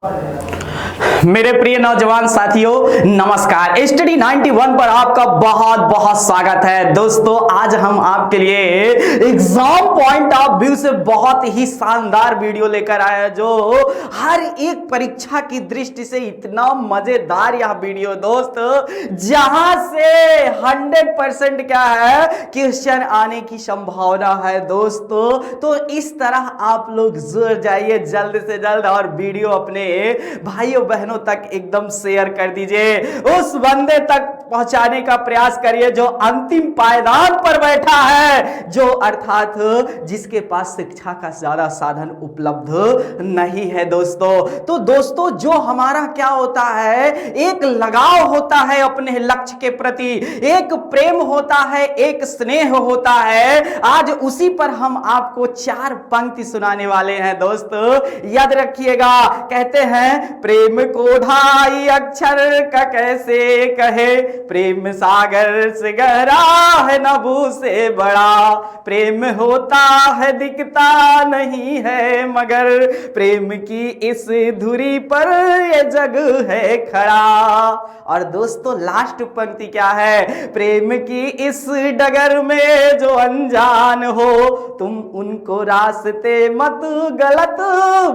मेरे प्रिय नौजवान साथियों नमस्कार। स्टडी 91 पर आपका बहुत बहुत स्वागत है। दोस्तों आज हम आपके लिए एग्जाम पॉइंट ऑफ व्यू से बहुत ही शानदार वीडियो लेकर आए हैं, जो हर एक परीक्षा की दृष्टि से इतना मजेदार यह वीडियो दोस्त, जहां से 100% क्या है क्वेश्चन आने की संभावना है दोस्तों। तो इस तरह आप लोग जुड़ जाइए जल्द से जल्द और वीडियो अपने भाइयों बहनों तक एकदम शेयर कर दीजिए, उस बंदे तक पहुंचाने का प्रयास करिए जो अंतिम पायदान पर बैठा है, जो अर्थात जिसके पास शिक्षा का ज्यादा साधन उपलब्ध नहीं है दोस्तों। तो दोस्तों जो हमारा क्या होता है, एक लगाव होता है अपने लक्ष्य के प्रति, एक प्रेम होता है, एक स्नेह होता है। आज उसी पर हम आपको 4 पंक्ति सुनाने वाले हैं दोस्तों, याद रखिएगा। कहते हैं प्रेम को ढाई अक्षर का कैसे कहे, प्रेम सागर से गहरा है नभू से बड़ा, प्रेम होता है दिखता नहीं है मगर, प्रेम की इस धुरी पर ये जग है खड़ा। और दोस्तों लास्ट पंक्ति क्या है, प्रेम की इस डगर में जो अनजान हो, तुम उनको रास्ते मत गलत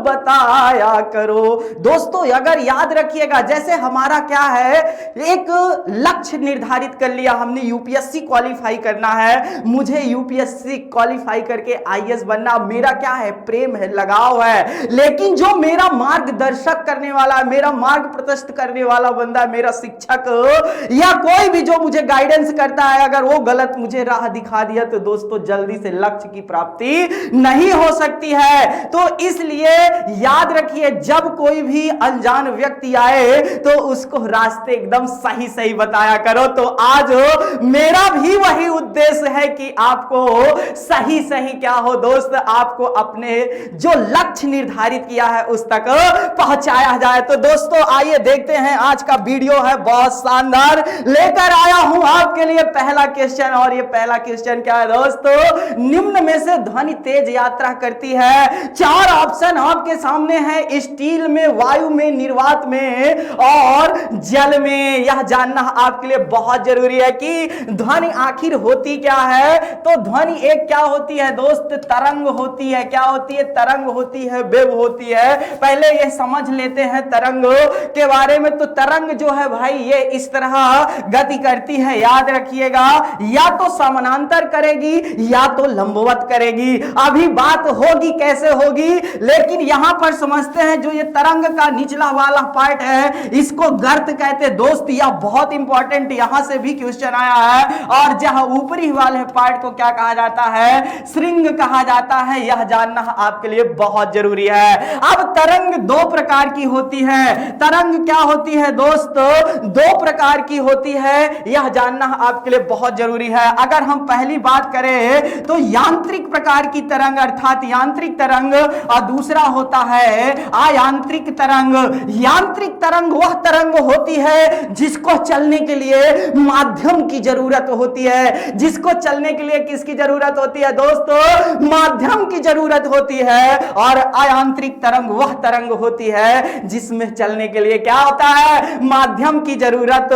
बताया करो। दोस्तों अगर याद रखिएगा, जैसे हमारा क्या है, एक लक्ष्य निर्धारित कर लिया हमने, यूपीएससी क्वालिफाई करना है, मुझे यूपीएससी क्वालिफाई करके आईएएस बनना, मेरा क्या है, प्रेम है, लगाव है। लेकिन जो मेरा मार्गदर्शक करने वाला, मेरा मार्ग प्रशस्त करने वाला बंदा, मेरा शिक्षक या कोई भी जो मुझे गाइडेंस करता है, अगर वो गलत मुझे राह दिखा दिया तो दोस्तों जल्दी से लक्ष्य की प्राप्ति नहीं हो सकती है। तो इसलिए याद रखिए, जब कोई भी अनजान व्यक्ति आए तो उसको रास्ते एकदम सही सही बताया करो। तो आज मेरा भी वही उद्देश्य है कि आपको सही सही क्या हो दोस्त, आपको अपने जो लक्ष्य निर्धारित किया है उस तक पहुंचाया जाए। तो दोस्तों आइए देखते हैं, आज का वीडियो है बहुत शानदार, लेकर आया हूं आपके लिए पहला क्वेश्चन। और ये पहला क्वेश्चन क्या है दोस्तों, निम्न में से ध्वनि तेज यात्रा करती है। 4 ऑप्शन आपके सामने है, स्टील में, वायु में, निर्वात में और जल में। यह जानना आपके लिए बहुत जरूरी है कि ध्वनि आखिर होती क्या है। तो ध्वनि एक क्या होती है दोस्त, तरंग होती है। क्या होती है, तरंग होती है, वेव होती है। पहले ये समझ लेते हैं तरंग के बारे में। तो तरंग जो है भाई, ये इस तरह गति करती है, याद रखिएगा, या तो समानांतर करेगी या तो लंबवत करेगी। अभी बात होगी कैसे होगी, लेकिन यहां पर समझते हैं जो ये तरंग का निचला वाला पार्ट है, इसको गर्त कहते हैं दोस्त। यह बहुत इंपॉर्टेंट, यहां से भी क्वेश्चन आया है। और जहां ऊपरी वाले पार्ट को क्या कहा जाता है, श्रृंग कहा जाता है। यह जानना आपके लिए बहुत जरूरी है। अब तरंग 2 प्रकार की होती है। तरंग क्या होती है दोस्त, 2 प्रकार की होती है, यह जानना आपके लिए बहुत जरूरी है। अगर हम पहली बात करें तो यांत्रिक प्रकार की तरंग अर्थात यांत्रिक तरंग, और दूसरा होता है अयांत्रिक तरंग। यांत्रिक तरंग वह तरंग होती है जिसको चलने के लिए माध्यम की जरूरत होती है। जिसको चलने के लिए किसकी जरूरत होती है दोस्तों, माध्यम की जरूरत होती है। और अयांत्रिक तरंग वह तरंग होती है जिसमें चलने के लिए क्या होता है, माध्यम की जरूरत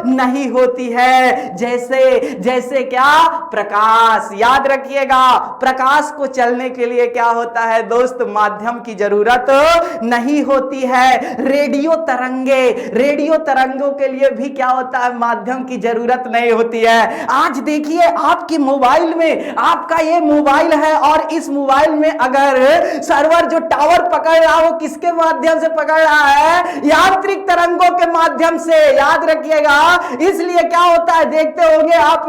नहीं होती है। जैसे क्या, प्रकाश। याद रखिएगा, प्रकाश को चलने के लिए क्या होता है दोस्त, माध्यम की जरूरत नहीं होती है। रेडियो तरंगों के लिए भी क्या होता है, माध्यम की जरूरत नहीं होती है। आज देखिए आपके मोबाइल में, आपका ये मोबाइल है और इस मोबाइल में अगर सर्वर जो टावर पकड़ रहा हो, किसके माध्यम से पकड़ रहा है, यांत्रिक तरंगों के माध्यम से। याद रखिएगा, इसलिए क्या होता है, देखते होंगे आप,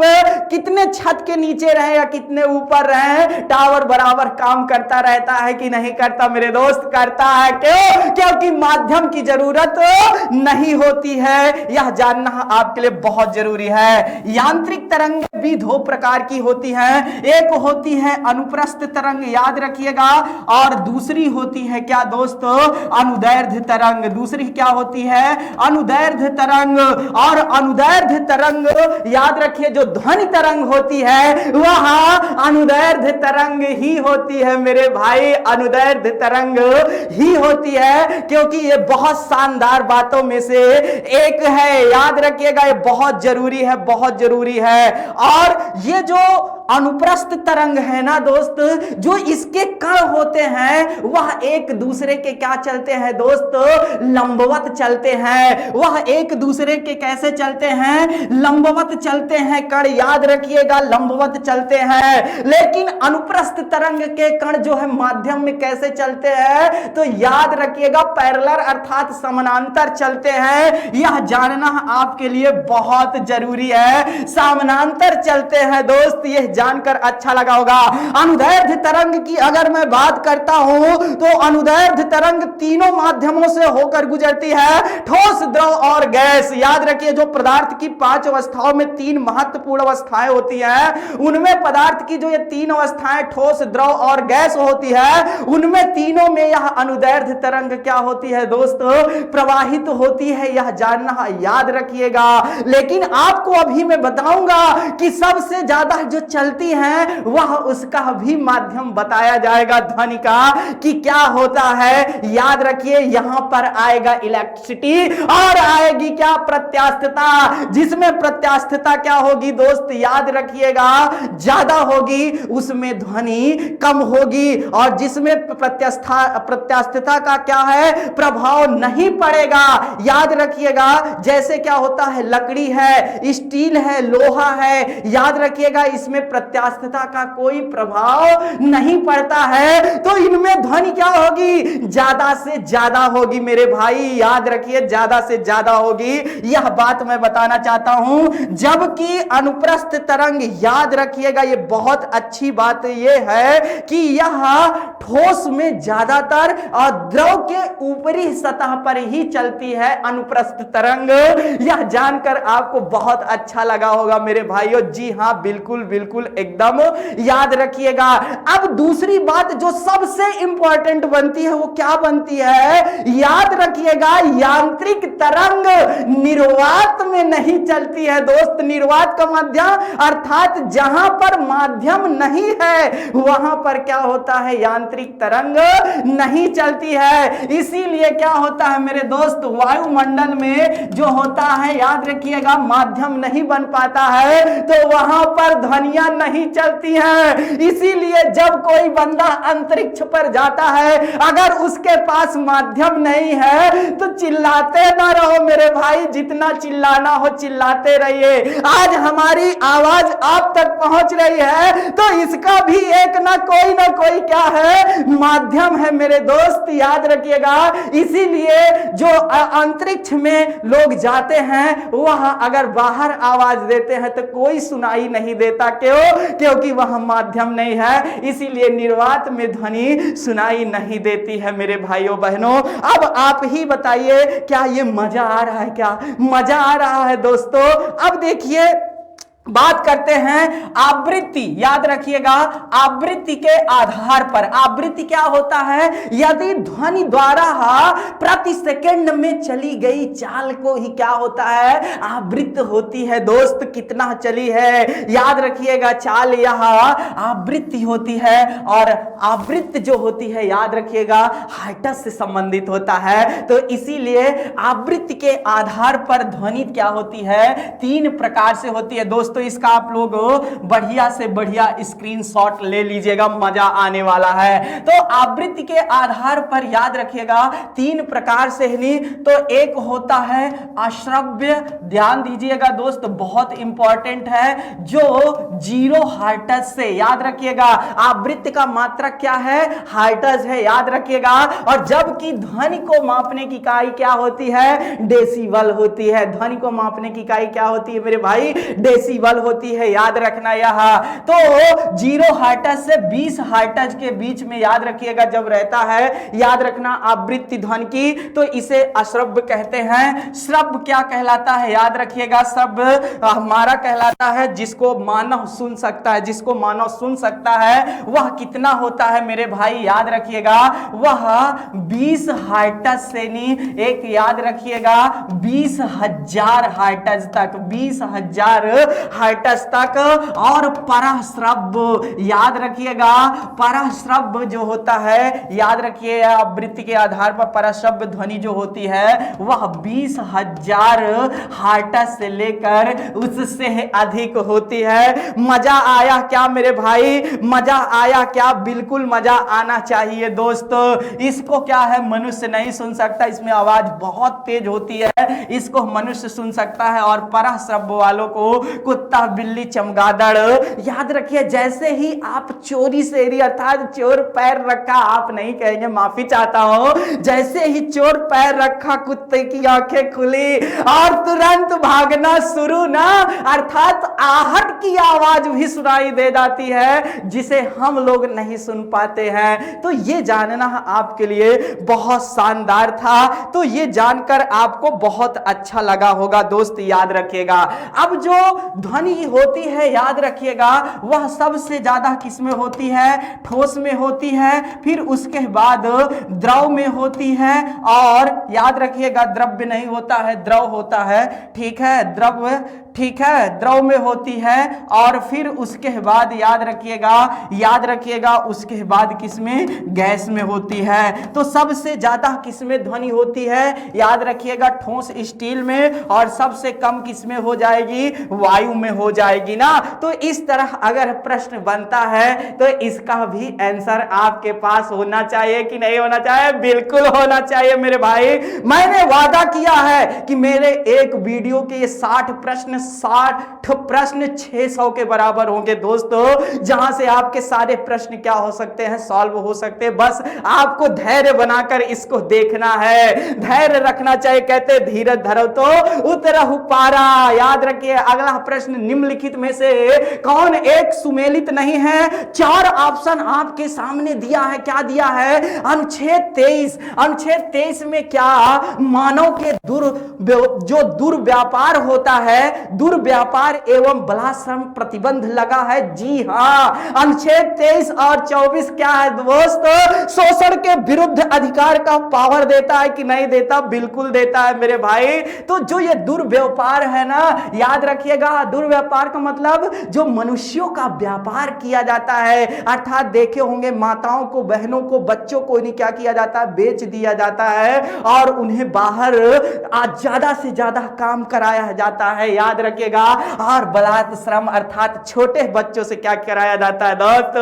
कितने छत के नीचे रहे या कितने ऊपर रहे, टावर बराबर काम करता रहता है कि नहीं करता मेरे दोस्त, करता है। क्यों? क्योंकि माध्यम की जरूरत नहीं होती है। यह जानना आपके लिए बहुत जरूरी है। यांत्रिक तरंग भी दो प्रकार की होती है, एक होती है अनुप्रस्थ तरंग, याद रखिएगा, और दूसरी होती है क्या दोस्तों, अनुदैर्ध्य तरंग। दूसरी क्या होती है, अनुदैर्ध्य तरंग। और अनुदैर्ध्य तरंग याद रखिए, जो ध्वनि तरंग होती है वह अनुदैर्ध्य तरंग ही होती है मेरे भाई, अनुदैर्ध्य तरंग ही होती है, क्योंकि ये बहुत शानदार बातों में से एक है। याद रखिएगा, ये बहुत जरूरी है, बहुत जरूरी है। और ये जो अनुप्रस्थ तरंग है ना दोस्त, जो इसके कण होते हैं वह एक दूसरे के क्या चलते हैं दोस्त, लंबवत चलते हैं। वह एक दूसरे के कैसे चलते हैं, लंबवत चलते हैं कण, याद रखिएगा, लंबवत चलते हैं। लेकिन अनुप्रस्थ तरंग के कण जो है माध्यम में कैसे चलते हैं, तो याद रखिएगा पैरेलल अर्थात समानांतर चलते हैं। यह जानना आपके लिए बहुत जरूरी है, समानांतर चलते हैं दोस्त, यह जानकर अच्छा लगा होगा। अनुदैर्ध्य तरंग की अगर मैं बात करता हूं तो अनुदैर्ध्य तरंग तीनों माध्यमों से होकर गुजरती है, ठोस, द्रव और गैस। याद रखिए, जो पदार्थ की 5 अवस्थाओं में 3 महत्वपूर्ण अवस्थाएं होती हैं, उनमें पदार्थ की जो ये 3 अवस्थाएं ठोस, द्रव और गैस होती है, उनमें तीनों में यह अनुदैर्ध्य तरंग क्या होती है दोस्तों, प्रवाहित होती है। यह जानना याद रखिएगा। लेकिन आपको अभी मैं बताऊंगा कि सबसे ज्यादा जो चलती है वह उसका भी माध्यम बताया जाएगा ध्वनि का कि क्या होता है। याद रखिए, यहां पर आएगा इलेक्ट्रिसिटी और आएगी क्या, प्रत्यास्थता, जिसमें प्रत्यास्थता क्या होगी दोस्त, याद रखिएगा, ज्यादा होगी उसमें ध्वनि कम होगी, और जिसमें प्रत्यास्थता का क्या है, प्रभाव नहीं पड़ेगा। याद रखिएगा, जैसे क्या होता है, लकड़ी है, स्टील है, लोहा है, याद रखिएगा, इसमें प्रत्यास्थता का कोई प्रभाव नहीं पड़ता है, तो इनमें ध्वनि क्या होगी, ज्यादा से ज्यादा होगी मेरे भाई। याद रखिए, ज्यादा से ज्यादा होगी, यह बात मैं बताना चाहता हूं। जबकि अनुप्रस्थ तरंग, याद रखिएगा, यह बहुत अच्छी बात यह है कि यह ठोस में ज्यादातर और द्रव के ऊपरी सतह पर ही चलती है अनुप्रस्थ तरंग। यह जानकर आपको बहुत अच्छा लगा होगा मेरे भाइयों। जी हां, बिल्कुल बिल्कुल एकदम याद रखिएगा। अब दूसरी बात जो सबसे इंपॉर्टेंट बनती है वो क्या बनती है, याद रखिएगा, यांत्रिक तरंग निर्वात में नहीं चलती है दोस्त। निर्वात का माध्यम अर्थात जहां पर माध्यम नहीं है वहां पर क्या होता है, यांत्रिक तरंग नहीं चलती है। इसीलिए क्या होता है मेरे दोस्त, वायुमंडल में जो होता है, याद रखिएगा, माध्यम नहीं बन पाता है तो वहां पर ध्वनियां नहीं चलती हैं। इसीलिए जब कोई बंदा अंतरिक्ष पर जाता है, अगर उसके पास माध्यम नहीं है तो चिल्लाते ना रहो मेरे भाई, जितना चिल्लाना हो चिल्लाते रहिए। आज हमारी आवाज आप तक पहुंच रही है तो इसका भी एक ना कोई क्या है, माध्यम है मेरे दोस्त, याद रखिएगा। इसीलिए जो अंतरिक्ष में लोग जाते हैं वह अगर बाहर आवाज देते हैं तो कोई सुनाई नहीं देता। क्यों? क्योंकि वह माध्यम नहीं है, इसीलिए निर्वात में ध्वनि सुनाई नहीं देती है मेरे भाइयों बहनों। अब आप ही बताइए, क्या ये मजा आ रहा है, क्या मजा आ रहा है दोस्तों? अब देखिए, बात करते हैं आवृत्ति। याद रखिएगा, आवृत्ति के आधार पर, आवृत्ति क्या होता है, यदि ध्वनि द्वारा प्रति सेकंड में चली गई चाल को ही क्या होता है, आवृत्त होती है दोस्त। कितना चली है, याद रखिएगा, चाल यह आवृत्ति होती है। और आवृत्त जो होती है, याद रखिएगा, हर्ट्ज से संबंधित होता है। तो इसीलिए आवृत्ति के आधार पर ध्वनि क्या होती है, 3 प्रकार से होती है दोस्त। तो इसका आप लोग बढ़िया से बढ़िया स्क्रीनशॉट ले लीजिएगा, मजा आने वाला है। तो आवृत्ति के आधार पर याद रखिएगा 3 प्रकार से ही। तो एक होता है अश्रव्य, ध्यान दीजिएगा दोस्त, बहुत इंपॉर्टेंट है, जो 0 हर्ट्ज से, याद रखिएगा, आवृत्ति का मात्रक क्या है, हर्ट्ज है, याद रखिएगा। और जबकि ध्वनि को मापने की इकाई क्या होती है, डेसिबल होती है। ध्वनि को मापने की इकाई क्या होती है मेरे भाई, डेसिबल डेसिबल होती है, याद रखना यह। तो 0 हर्ट्ज से 20 हर्ट्ज के बीच में याद रखिएगा जब रहता है, याद रखना आवृत्ति ध्वनि की, तो इसे अश्रव्य कहते हैं। श्रव्य क्या कहलाता है, याद रखिएगा, श्रव्य हमारा कहलाता है जिसको मानव सुन सकता है, जिसको मानव सुन सकता है। वह कितना होता है मेरे भाई, याद रखिएगा, वह 20 हर्ट्ज से नहीं, एक याद रखिएगा 20,000 हर्ट्ज तक, 20,000 हर्ट्ज तक। और परश्रव्य याद रखिएगा, परश्रव्य जो होता है, याद रखिए आवृत्ति के आधार पर परश्रव्य ध्वनि जो होती है वह 20,000 हर्ट्ज से लेकर उससे अधिक होती है। मजा आया क्या मेरे भाई, मजा आया क्या? बिल्कुल मजा आना चाहिए दोस्तों। इसको क्या है, मनुष्य नहीं सुन सकता, इसमें आवाज बहुत तेज होती है, इसको मनुष्य सुन सकता है। और परश्रव्य वालों को कुत्ता, बिल्ली, चमगादड़, याद रखिए जैसे ही आप चोरी से अर्थात चोर पैर रखा, आप नहीं कहेंगे, माफी चाहता हूं, जैसे ही चोर पैर रखा कुत्ते की आंखें खुली और तुरंत भागना शुरू ना, अर्थात आहट की आवाज भी सुनाई दे जाती है जिसे हम लोग नहीं सुन पाते हैं। तो ये जानना आपके लिए बहुत शानदार था, तो ये जानकर आपको बहुत अच्छा लगा होगा दोस्त, याद रखिएगा। अब जो ध्वनि होती है, याद रखिएगा, वह सबसे ज्यादा किस में होती है, ठोस में होती है, फिर उसके बाद द्रव में होती है, और याद रखिएगा द्रव्य नहीं होता है, द्रव होता है, ठीक है, द्रव, ठीक है, द्रव में होती है, और फिर उसके बाद याद रखिएगा उसके बाद किसमें, गैस में होती है। तो सबसे ज्यादा किसमें ध्वनि होती है, याद रखिएगा ठोस स्टील में, और सबसे कम किसमें हो जाएगी, वायु में हो जाएगी ना। तो इस तरह अगर प्रश्न बनता है तो इसका भी आंसर आपके पास होना चाहिए कि नहीं होना चाहिए, बिल्कुल होना चाहिए मेरे भाई। मैंने वादा किया है कि मेरे एक वीडियो के ये 60 प्रश्न 600 के बराबर होंगे दोस्तों, जहां से आपके सारे प्रश्न क्या हो सकते हैं, सॉल्व हो सकते हैं। बस आपको धैर्य बनाकर इसको देखना है, धैर्य रखना चाहिए, कहते धीरज धरो तो उतरहु पारा। याद रखिए अगला प्रश्न निम्नलिखित में से कौन एक सुमेलित नहीं है। 4 ऑप्शन आपके सामने दिया है, क्या दिया है, अनुच्छेद 23, अनुच्छेद 23 में क्या मानव के जो दुर्व्यापार होता है, दुर्व्यापार एवं बलात्संग प्रतिबंध लगा है। जी हां, अनुच्छेद 23 और 24 क्या है दोस्तों, शोषण के विरुद्ध अधिकार का पावर देता है कि नहीं देता, बिल्कुल देता है मेरे भाई। तो जो ये दुर्व्यापार है ना, याद रखिएगा, दुर्व्यापार का मतलब जो मनुष्यों का व्यापार किया जाता है, अर्थात देखे होंगे माताओं को, बहनों को, बच्चों को इन्हें क्या किया जाता है, बेच दिया जाता है, और उन्हें बाहर ज्यादा से ज्यादा काम कराया जाता है, याद रखिएगा। और बलात् श्रम अर्थात छोटे बच्चों से क्या कराया जाता है दोस्त,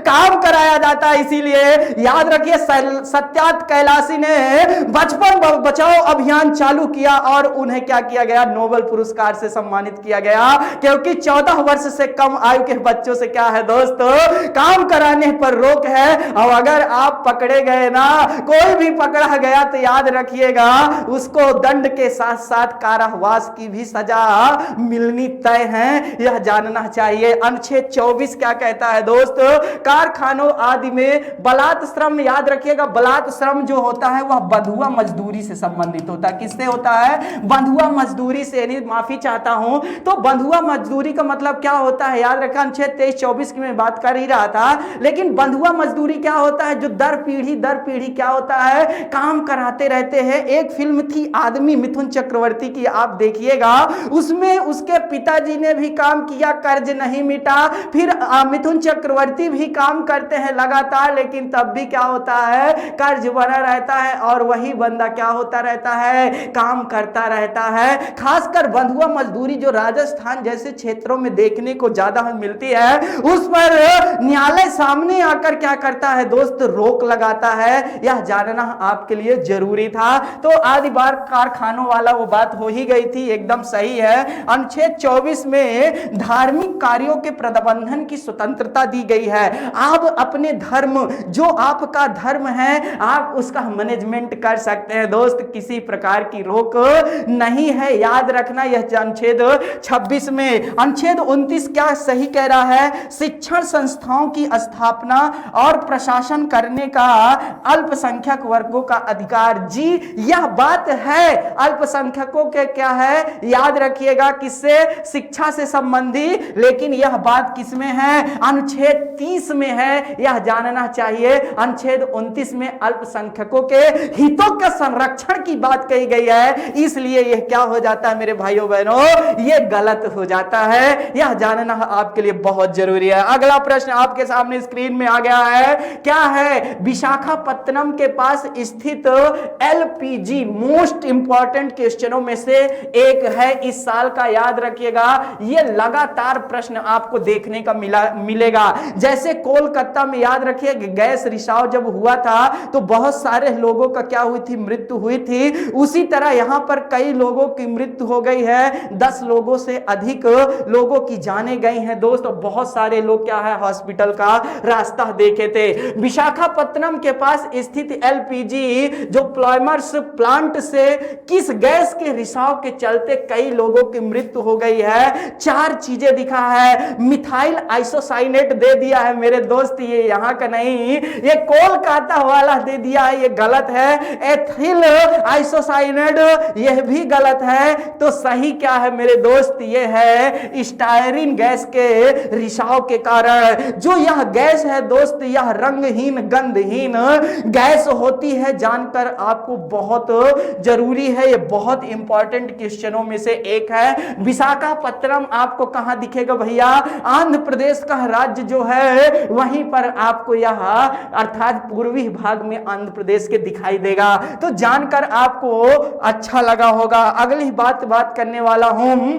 काम कराया जाता है। इसीलिए याद रखिए सत्यार्थ कैलाशी ने बचपन बचाओ अभियान चालू किया और उन्हें क्या किया गया, नोबेल पुरस्कार से सम्मानित किया गया, क्योंकि 14 वर्ष से कम आयु के बच्चों से क्या है दोस्तों, काम कराने पर रोक है। और अगर आप पकड़े गए ना, कोई भी पकड़ा गया, तो याद रखिएगा उसको दंड के साथ साथ कारावास की भी सजा मिलनी तय है, यह जानना चाहिए। अनुच्छेद 24 क्या कहता है दोस्तों, कारखानों आदि में बलात् श्रम, याद रखिएगा बलात् श्रम जो होता है वह बंधुआ मजदूरी से संबंधित होता है। किससे होता है, बंधुआ मजदूरी से। माफी चाहता हूं, तो बंधुआ मजदूरी का मतलब क्या होता है, याद रखा अनुच्छेद 23-24 की मैं बात कर ही रहा था, लेकिन बंधुआ मजदूरी क्या होता है, जो दर पीढ़ी क्या होता है, काम कराते रहते हैं। एक फिल्म थी आदमी मिथुन चक्रवर्ती की, आप देखिएगा, उसमें उसके पिताजी ने भी काम किया, कर्ज नहीं मिटा, फिर मिथुन चक्रवर्ती भी काम करते हैं लगातार, लेकिन तब भी क्या होता है, कर्ज बना रहता है, और वही बंदा क्या होता रहता है, काम करता रहता है। खासकर बंधुआ मजदूरी जो राजस्थान जैसे क्षेत्रों में देखने को ज्यादा मिलती है, उस पर न्यायालय सामने आकर क्या करता है दोस्त, रोक लगाता है। यह जानना आपके लिए जरूरी था। तो आदि बार कारखानों वाला वो बात हो ही गई थी, एकदम सही है। अनुच्छेद 24 में धार्मिक कार्यों के प्रबंधन की स्वतंत्रता दी गई है। आप अपने धर्म, जो आपका धर्म है, आप उसका मैनेजमेंट कर सकते हैं दोस्त, किसी प्रकार की रोक नहीं है। याद रखना यह अनुच्छेद 26 में। अनुच्छेद 29 क्या सही कह रहा है? शिक्षण संस्थाओं की स्थापना और प्रशासन करने का अल्पसंख्यक वर्गों का अधिकार। जी यह बात है, अल्पसंख्यकों के क्या है, याद रखिएगा, किससे? शिक्षा से संबंधी। लेकिन यह बात किसमें है? अनुच्छेद 30 में है, यह जानना चाहिए। अनुच्छेद 29 में अल्पसंख्यकों के हितों के संरक्षण की बात कही गई है, इसलिए यह क्या हो जाता है मेरे भाइयों बहनों, यह गलत हो जाता है। यह जानना आपके लिए बहुत जरूरी है। अगला प्रश्न आपके सामने स्क्रीन में आ गया है, क्या है? विशाखापत्तनम के पास स्थित एलपीजी मोस्ट इंपॉर्टेंट क्वेश्चनों में से एक है इस साल का। याद रखिएगा, यह लगातार प्रश्न आपको देखने का मिलेगा। जैसे कोलकाता में याद रखिए गैस रिसाव जब हुआ था तो बहुत सारे लोगों का क्या हुई थी? मृत्यु हुई थी। उसी तरह यहां पर कई लोगों की मृत्यु हो गई है, 10 लोगों से अधिक लोगों की जाने गई हैं दोस्त। बहुत सारे लोग क्या है, हॉस्पिटल का रास्ता देखे थे। विशाखापत्तनम के पास स्थित एलपीजी जो प्लाइमर्स प्लांट से किस गैस के रिसाव के चलते कई लोगों की मृत्यु हो गई है? 4 चीजें दिखा है। मिथाइल आइसोसाइनेट दे दिया है मेरे दोस्त, ये यहां का नहीं, ये कोलकाता वाला दे दिया है, ये गलत है। एथिल आइसोसाइनेट यह भी गलत है। तो सही क्या है मेरे दोस्त? ये है स्टायरीन गैस के रिसाव के कारण। जो यह गैस है दोस्त, यह रंगहीन गंधहीन गैस होती है, जानकर आपको बहुत जरूरी है। ये बहुत इंपॉर्टेंट क्वेश्चनों में से एक है। विशाखापत्तनम आपको कहां दिखेगा भैया? आंध्र प्रदेश का राज्य जो है वहीं पर आपको यह अर्थात पूर्वी भाग में आंध्र प्रदेश के दिखाई देगा। तो जानकर आपको अच्छा लगा होगा। अगली बात करने वाला हूं,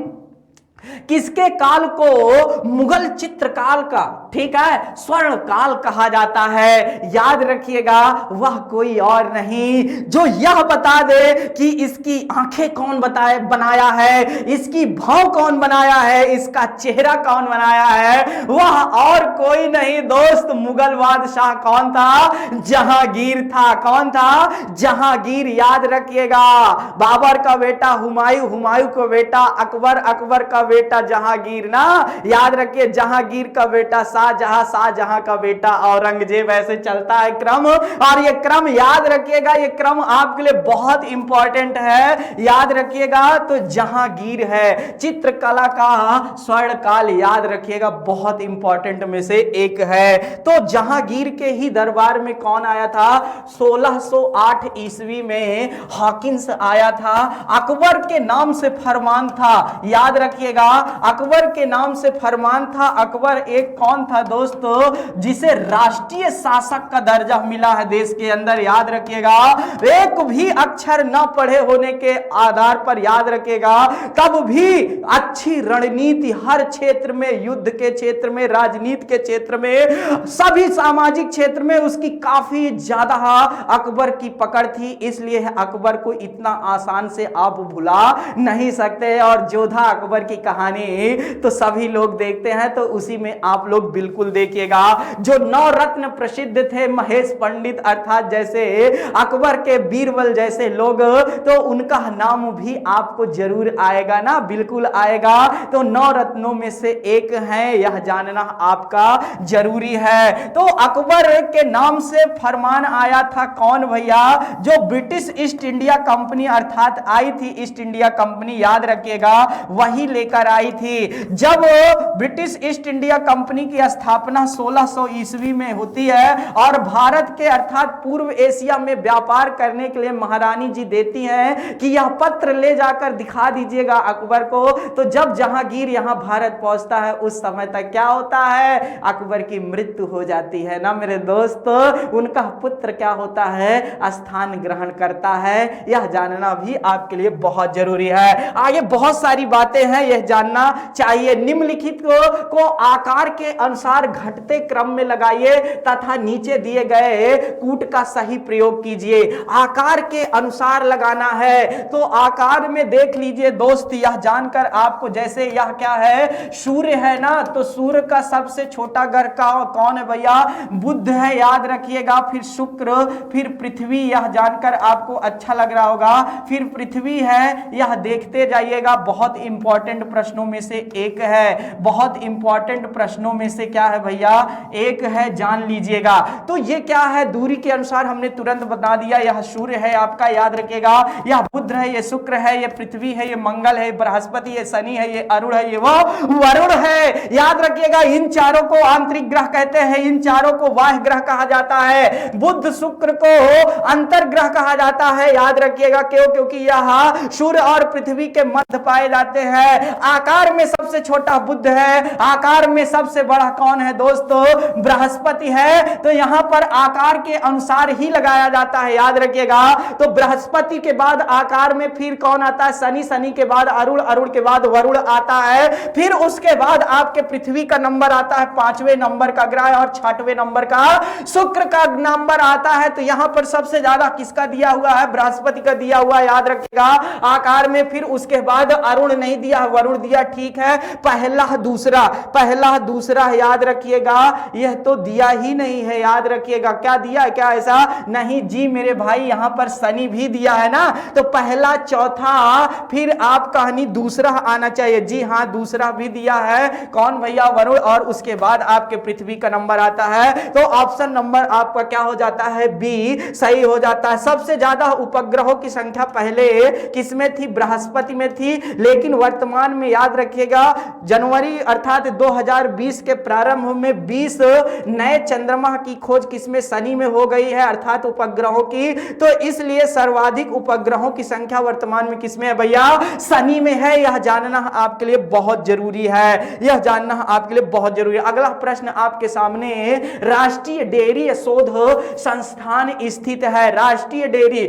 किसके काल को मुगल चित्रकाल का, ठीक है, स्वर्ण काल कहा जाता है? याद रखिएगा, वह कोई और नहीं जो यह बता दे कि इसकी आंखें कौन बनाया है, इसकी भौं कौन बनाया है, इसका चेहरा कौन बनाया है, वह और कोई नहीं दोस्त, मुगल बादशाह कौन था? जहांगीर था। कौन था? जहांगीर। याद रखिएगा, बाबर का बेटा हुमायूं, हुमायूं का बेटा अकबर, अकबर का बेटा जहांगीर ना। याद रखिए, जहांगीर का बेटा शाहजहां, शाहजहां का बेटा औरंगजेब। ऐसे चलता है क्रम। और ये क्रम याद रखिएगा, ये क्रम आपके लिए बहुत इंपॉर्टेंट है, याद रखिएगा। तो जहांगीर है चित्रकला का स्वर्ण काल, याद रखिएगा, बहुत इंपॉर्टेंट में से एक है। तो जहांगीर के ही दरबार में कौन आया था? 1608 ईस्वी में हॉकिंस आया था। अकबर के नाम से फरमान था, याद रखिएगा, अकबर के नाम से फरमान था। अकबर एक कौन था दोस्तों? जिसे राष्ट्रीय शासक का दर्जा मिला है देश के अंदर। याद रखिएगा, एक भी अक्षर न पढ़े होने के आधार पर, याद रखिएगा, तब भी अच्छी रणनीति हर क्षेत्र में, युद्ध के क्षेत्र में, राजनीति के क्षेत्र में, सभी सामाजिक क्षेत्र में उसकी काफी ज्यादा अकबर की पकड़ थी। इसलिए अकबर को इतना आसान से आप भुला नहीं सकते। और जोधा अकबर की कहानी तो सभी लोग देखते हैं, तो उसी में आप लोग बिल्कुल देखिएगा। जो 9 रत्न प्रसिद्ध थे, महेश पंडित अर्थात जैसे अकबर के बीरबल जैसे लोग, तो उनका नाम भी आपको जरूर आएगा ना, बिल्कुल आएगा। तो 9 रत्नों में से एक है, यह जानना आपका जरूरी है। तो अकबर के नाम से फरमान आया था कौन भैया? जो ब्रिटिश ईस्ट इंडिया कंपनी अर्थात आई थी, ईस्ट इंडिया कंपनी, याद रखिएगा, वही लेकर आई थी। जब ब्रिटिश ईस्ट इंडिया कंपनी की स्थापना 1600 ईस्वी में होती है और भारत के अर्थात पूर्व एशिया में व्यापार करने के लिए महारानी जी देती हैं कि यह पत्र ले जाकर दिखा दीजिएगा अकबर को। तो जब जहांगीर यहां भारत पहुंचता है, उस समय तक क्या होता है? अकबर की मृत्यु हो जाती है ना मेरे दोस्त। उनका पुत्र क्या होता है? स्थान ग्रहण करता है। यह जानना भी आपके लिए बहुत जरूरी है। आगे बहुत सारी बातें हैं, यह जानना चाहिए। निम्नलिखित को आकार के अनुसार अनुसार घटते क्रम में लगाइए तथा नीचे दिए गए कूट का सही प्रयोग कीजिए। आकार के अनुसार लगाना है, तो आकार में देख लीजिए दोस्त, यह जानकर आपको, जैसे यह क्या है, सूर्य है ना, तो सूर्य का सबसे छोटा ग्रह कौन है भैया, बुध है, याद रखिएगा। फिर शुक्र, फिर पृथ्वी, यह जानकर आपको अच्छा लग रहा होगा, फिर पृथ्वी है, यह देखते जाइएगा। बहुत इंपॉर्टेंट प्रश्नों में से एक है, बहुत इंपॉर्टेंट प्रश्नों में से क्या है भैया, एक है, जान लीजिएगा। तो ये क्या है, दूरी के अनुसार हमने तुरंत बता दिया। यह सूर्य है आपका, याद रखिएगा, यह बुध है, ये शुक्र है, ये पृथ्वी है, ये मंगल है, बृहस्पति, ये शनि है, ये अरुण है, ये वो वरुण है, याद रखिएगा। इन चारों को आंतरिक ग्रह कहते हैं, इन चारों को बाह्य ग्रह कहा जाता है। बुध शुक्र को अंतर ग्रह कहा जाता है, याद रखिएगा। क्यों? क्योंकि यह सूर्य और पृथ्वी के मध्य पाए जाते हैं। आकार में सबसे छोटा बुध है, आकार में सबसे बड़ा कौन है दोस्तों, बृहस्पति है। तो यहां पर आकार के अनुसार ही लगाया जाता है, याद रखिएगा। तो बृहस्पति के बाद आकार में फिर कौन आता है, शनि, शनि के बाद अरुण, अरुण के बाद वरुण आता है, फिर उसके बाद आपके पृथ्वी का नंबर आता है 5वें नंबर का ग्रह, और 6वें नंबर का शुक्र का नंबर आता है। तो यहां पर सबसे ज्यादा किसका दिया हुआ है, बृहस्पति का दिया हुआ, याद रखिएगा। आकार में फिर उसके बाद अरुण नहीं दिया, वरुण दिया, ठीक है। पहला दूसरा, पहला दूसरा, याद रखिएगा, यह तो दिया ही नहीं है, याद रखिएगा। क्या दिया है, क्या ऐसा नहीं जी मेरे भाई, यहां पर शनि भी दिया है ना। तो पहला, चौथा, फिर आप कहानी दूसरा आना चाहिए। जी हां, दूसरा भी दिया है, कौन भैया, वरुण, और उसके बाद आपके पृथ्वी का नंबर आता है। तो ऑप्शन नंबर आपका क्या हो जाता है, बी सही हो जाता है। सबसे ज्यादा उपग्रहों की संख्या पहले किसमें थी, बृहस्पति में थी, लेकिन वर्तमान में याद रखिएगा जनवरी अर्थात 2020 के प्रारंभ में 20 नए चंद्रमा की खोज किसमें, शनि में हो गई है, अर्थात उपग्रहों की। तो इसलिए सर्वाधिक उपग्रहों की संख्या वर्तमान में किसमें है भैया, शनि में है। यह जानना आपके लिए बहुत जरूरी है, यह जानना आपके लिए बहुत जरूरी है। अगला प्रश्न आपके सामने, राष्ट्रीय डेयरी शोध संस्थान स्थित है। राष्ट्रीय डेयरी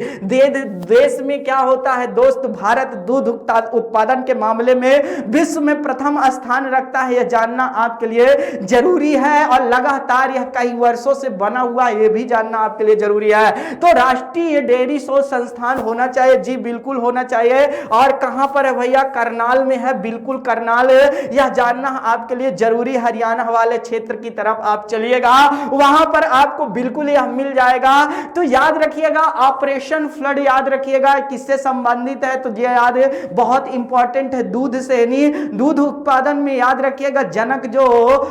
देश में क्या होता है दोस्त, भारत दूध उत्पादन के मामले में विश्व में प्रथम स्थान रखता है, यह जानना आपके लिए जरूरी है। और लगातार यह कई वर्षों से बना हुआ, यह भी जानना आपके लिए जरूरी है। तो राष्ट्रीय डेयरी शोध संस्थान होना चाहिए, जी बिल्कुल होना चाहिए। और कहां पर है भैया, करनाल में है, बिल्कुल करनाल, यह जानना आपके लिए जरूरी। हरियाणा वाले क्षेत्र की तरफ आप चलिएगा, वहां पर आपको बिल्कुल यह मिल जाएगा। तो याद रखिएगा, ऑपरेशन फ्लड याद रखिएगा, किससे संबंधित है, तो ये याद बहुत इंपॉर्टेंट है, दूध से, नहीं दूध उत्पादन में याद रखिएगा जनक जो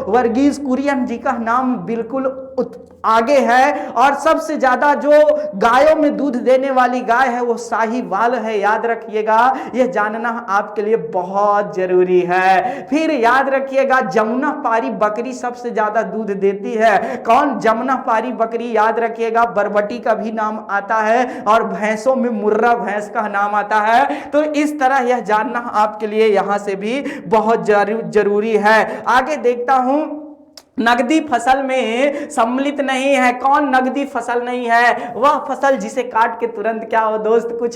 वर्गीज कुरियन जी का नाम बिल्कुल आगे है। और सबसे ज्यादा जो गायों में दूध देने वाली गाय है वो साहीवाल है, याद रखिएगा, यह जानना आपके लिए बहुत जरूरी है। फिर याद रखिएगा, जमुना पारी बकरी सबसे ज्यादा दूध देती है, कौन, जमुना पारी बकरी, याद रखिएगा। बरबटी का भी नाम आता है, और भैंसों में मुर्रा भैंस का नाम आता है। तो इस तरह यह जानना आपके लिए यहां से भी बहुत जरूरी है। आगे देखता हूं, नगदी फसल में सम्मिलित नहीं है, कौन नगदी फसल नहीं है, वह फसल जिसे काट के तुरंत क्या हो दोस्त, कुछ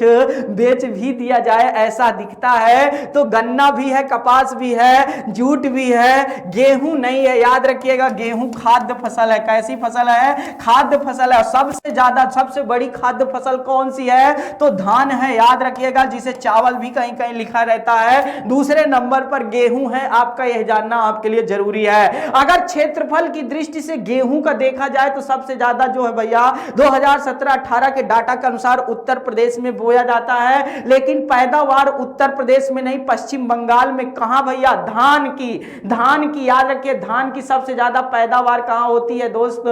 बेच भी दिया जाए ऐसा दिखता है। तो गन्ना भी है, कपास भी है, जूट भी है, गेहूं नहीं है, याद रखिएगा। गेहूं खाद्य फसल है, कैसी फसल है, खाद्य फसल है। सबसे ज्यादा, सबसे बड़ी खाद्य फसल कौन सी है, तो धान है, याद रखिएगा, जिसे चावल भी कहीं कहीं लिखा रहता है। दूसरे नंबर पर गेहूं है आपका, यह जानना आपके लिए जरूरी है। अगर क्षेत्रफल की दृष्टि से गेहूं का देखा जाए तो सबसे ज्यादा जो है भैया 2017-18 के डाटा के अनुसार उत्तर प्रदेश में बोया जाता है, लेकिन पैदावार उत्तर प्रदेश में नहीं, पश्चिम बंगाल में। कहां भैया, धान की याद रखिए, धान की सबसे ज्यादा पैदावार कहां होती है दोस्त,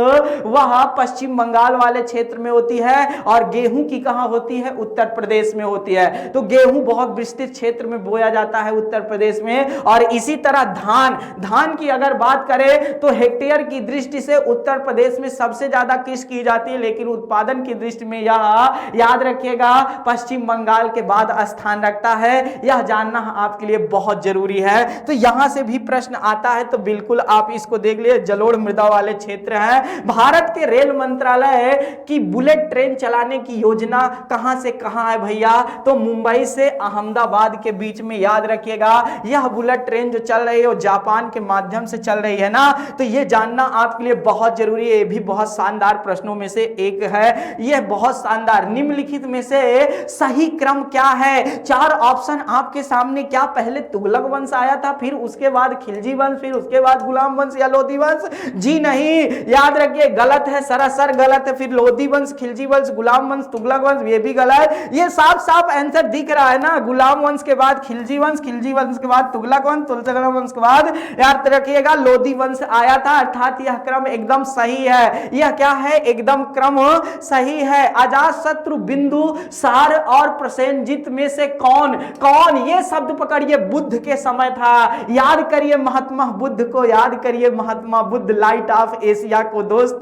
वह पश्चिम बंगाल वाले क्षेत्र में होती है। और गेहूं की कहां होती है, उत्तर प्रदेश में होती है। तो गेहूं बहुत विस्तृत क्षेत्र में बोया जाता है उत्तर प्रदेश में। और इसी तरह धान की अगर बात करें तो हेक्टेयर की दृष्टि से उत्तर प्रदेश में सबसे ज्यादा कृषि की जाती है, लेकिन उत्पादन की दृष्टि में यह याद रखिएगा पश्चिम बंगाल के बाद स्थान रखता है। यह जानना आपके लिए बहुत जरूरी है। तो यहां से भी प्रश्न आता है, तो बिल्कुल आप इसको देख लिए, जलोढ़ मृदा वाले क्षेत्र है। भारत के रेल मंत्रालय की बुलेट ट्रेन चलाने की योजना कहां से कहां है भैया, तो मुंबई से अहमदाबाद के बीच में, याद रखिएगा। यह बुलेट ट्रेन जो चल रही है वो जापान के माध्यम से चल रही है ना। तो ये जानना आपके लिए बहुत जरूरी है। ये भी बहुत शानदार प्रश्नों में से एक है। यह बहुत शानदार, निम्नलिखित में से सही क्रम क्या है? 4 ऑप्शन आपके सामने। क्या पहले तुगलक वंश आया था, फिर उसके बाद खिलजी वंश, फिर उसके बाद गुलाम वंश या लोधी वंश? जी नहीं, याद रखिए गलत है, सरासर गलत है। फिर लोधी वंश, खिलजी वंश, गुलाम वंश, तुगलक वंश, ये भी गलत। ये साफ साफ आंसर दिख रहा है ना, गुलाम वंश के बाद खिलजी वंश, खिलजी वंश के बाद तुगलक वंश, तुगलक वंश के बाद याद रखिएगा लोधी वंश आया था। अर्थात यह क्रम एकदम सही है। यह क्या है? एकदम क्रम सही है। अजातशत्रु, बिंदुसार और प्रसेनजीत में से कौन? ये शब्द पकड़िए, बुद्ध के समय था। याद करिए महात्मा बुद्ध को, याद करिए Mahatma Buddha, light of Asia को। दोस्त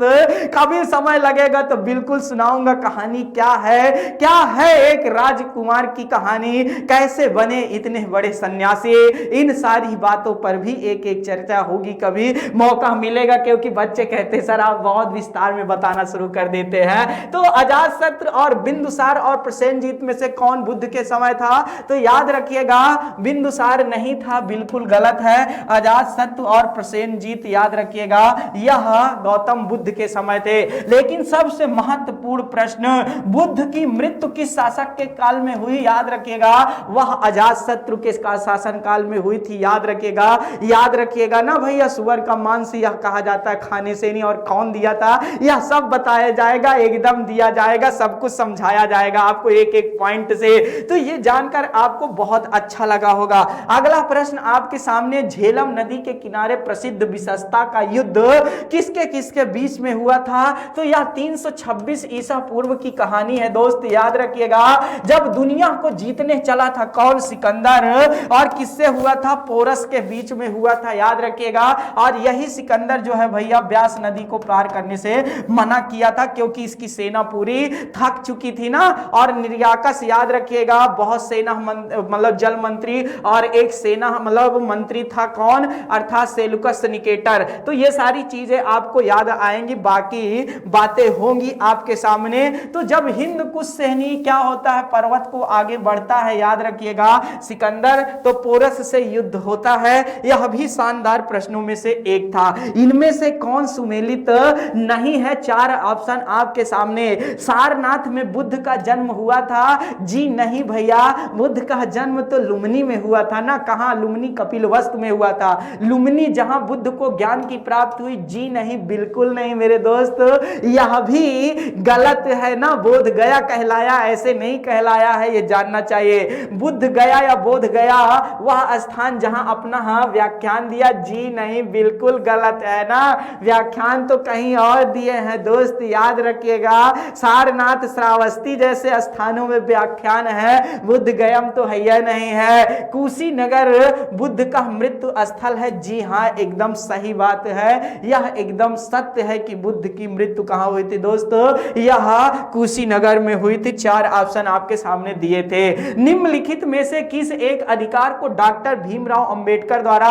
कभी समय लगेगा तो बिल्कुल सुनाऊंगा कहानी। क्या है एक राजकुमार की कहानी, कैसे बने इतने बड़े सन्यासी। इन सारी बातों पर भी एक एक चर्चा होगी, कभी मौका मिलेगा, क्योंकि बच्चे कहते सर आप बहुत विस्तार में बताना शुरू कर देते हैं। तो अजातशत्रु और बिंदुसार और प्रसेनजीत में से कौन बुद्ध के समय था? तो याद रखिएगा बिंदुसार नहीं था, बिल्कुल गलत है। अजातशत्रु और प्रसेनजीत याद रखिएगा यह गौतम बुद्ध के समय थे। लेकिन सबसे महत्वपूर्ण प्रश्न, बुद्ध की मृत्यु किस शासक के काल में हुई? याद रखिएगा वह अजातशत्रु के शासन काल में हुई थी। याद रखिएगा ना भैया। सुअर का मांस यह कहा जाता है खाने से नहीं, और कौन दिया था यह सब बताया जाएगा, एकदम दिया जाएगा, सब कुछ समझाया जाएगा आपको एक एक पॉइंट से। तो ये जानकर आपको बहुत अच्छा लगा होगा। अगला प्रश्न आपके सामने, झेलम नदी के किनारे प्रसिद्ध विशस्ता का युद्ध किसके किसके बीच में हुआ था? तो यह 326 ईसा पूर्व की कहानी है दोस्त। याद रखिएगा जब दुनिया को जीतने चला था कौन? सिकंदर। और किससे हुआ था? पोरस के बीच में हुआ था। याद रखिएगा, और यही सिकंदर जो है भैया व्यास नदी को पार करने से मना किया था, क्योंकि इसकी सेना पूरी थक चुकी थी ना। और निर्याकस, याद रखिएगा बहुत सेना मतलब जल मंत्री, और एक सेना मतलब मंत्री था कौन? अर्थात सेलुकस निकेटर। तो ये सारी चीजें आपको याद आएंगी, बाकी बातें होंगी आपके सामने। तो जब हिंद कुश सेनी क्या होता है, पर्वत को आगे बढ़ता है, याद रखिएगा सिकंदर, तो पोरस से युद्ध होता है। यह भी शानदार प्रश्नों में से एक था। इनमें से कौन सुमेलित नहीं है? 4 ऑप्शन आपके सामने। सारनाथ में बुद्ध का जन्म हुआ था? जी नहीं भैया, बुद्ध का जन्म तो लुम्बिनी में हुआ था ना। कहां? लुम्बिनी कपिलवस्तु में हुआ था। लुम्बिनी जहां बुद्ध को ज्ञान की प्राप्ति हुई? जी नहीं, बिल्कुल नहीं मेरे दोस्त, यह भी गलत है ना। बोध गया कहलाया, ऐसे नहीं कहलाया है, ये जानना चाहिए। बुद्ध गया या बोध गया वह स्थान जहां अपना व्याख्यान दिया? जी नहीं, बिल्कुल गलत है ना। व्याख्यान तो कहीं और दिए हैं दोस्त। याद रखिएगा सारनाथ, श्रावस्ती जैसे स्थानों में व्याख्यान है, बुद्ध गयम तो है नहीं है। कुशीनगर बुद्ध का मृत्यु स्थल है? जी हाँ, एकदम सही बात है। यह एकदम सत्य है कि बुद्ध की मृत्यु कहां हुई थी दोस्तों? यह कुशीनगर में हुई थी। 4 ऑप्शन आपके सामने दिए थे। निम्नलिखित में से किस एक अधिकार को डॉक्टर भीमराव अंबेडकर द्वारा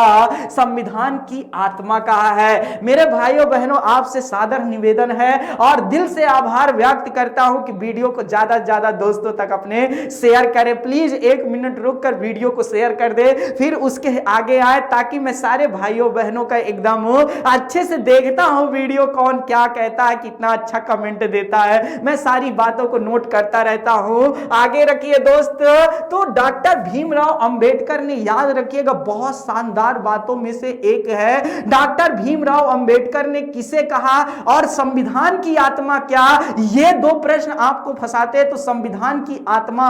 संविधान की आत्मा कहा है? मेरे भाइयों बहनों, आपसे सादर निवेदन है और दिल से आभार व्यक्त करता हूं कि वीडियो को ज्यादा से ज्यादा दोस्तों तक अपने शेयर करें। प्लीज 1 मिनट रुककर वीडियो को शेयर कर दे, फिर उसके आगे आए, ताकि मैं सारे भाइयों बहनों का एकदम अच्छे से देखता हूं वीडियो, कौन क्या कहता है, कितना अच्छा कमेंट देता है, मैं सारी बातों को नोट करता रहता हूं। आगे रखिए दोस्त। तो डॉक्टर भीमराव अंबेडकर ने, याद रखिएगा बहुत शानदार बातों में से एक है, डॉक्टर भीमराव अंबेडकर ने किसे कहा और संविधान की आत्मा क्या? ये 2 प्रश्न आपको फंसाते हैं। तो संविधान की आत्मा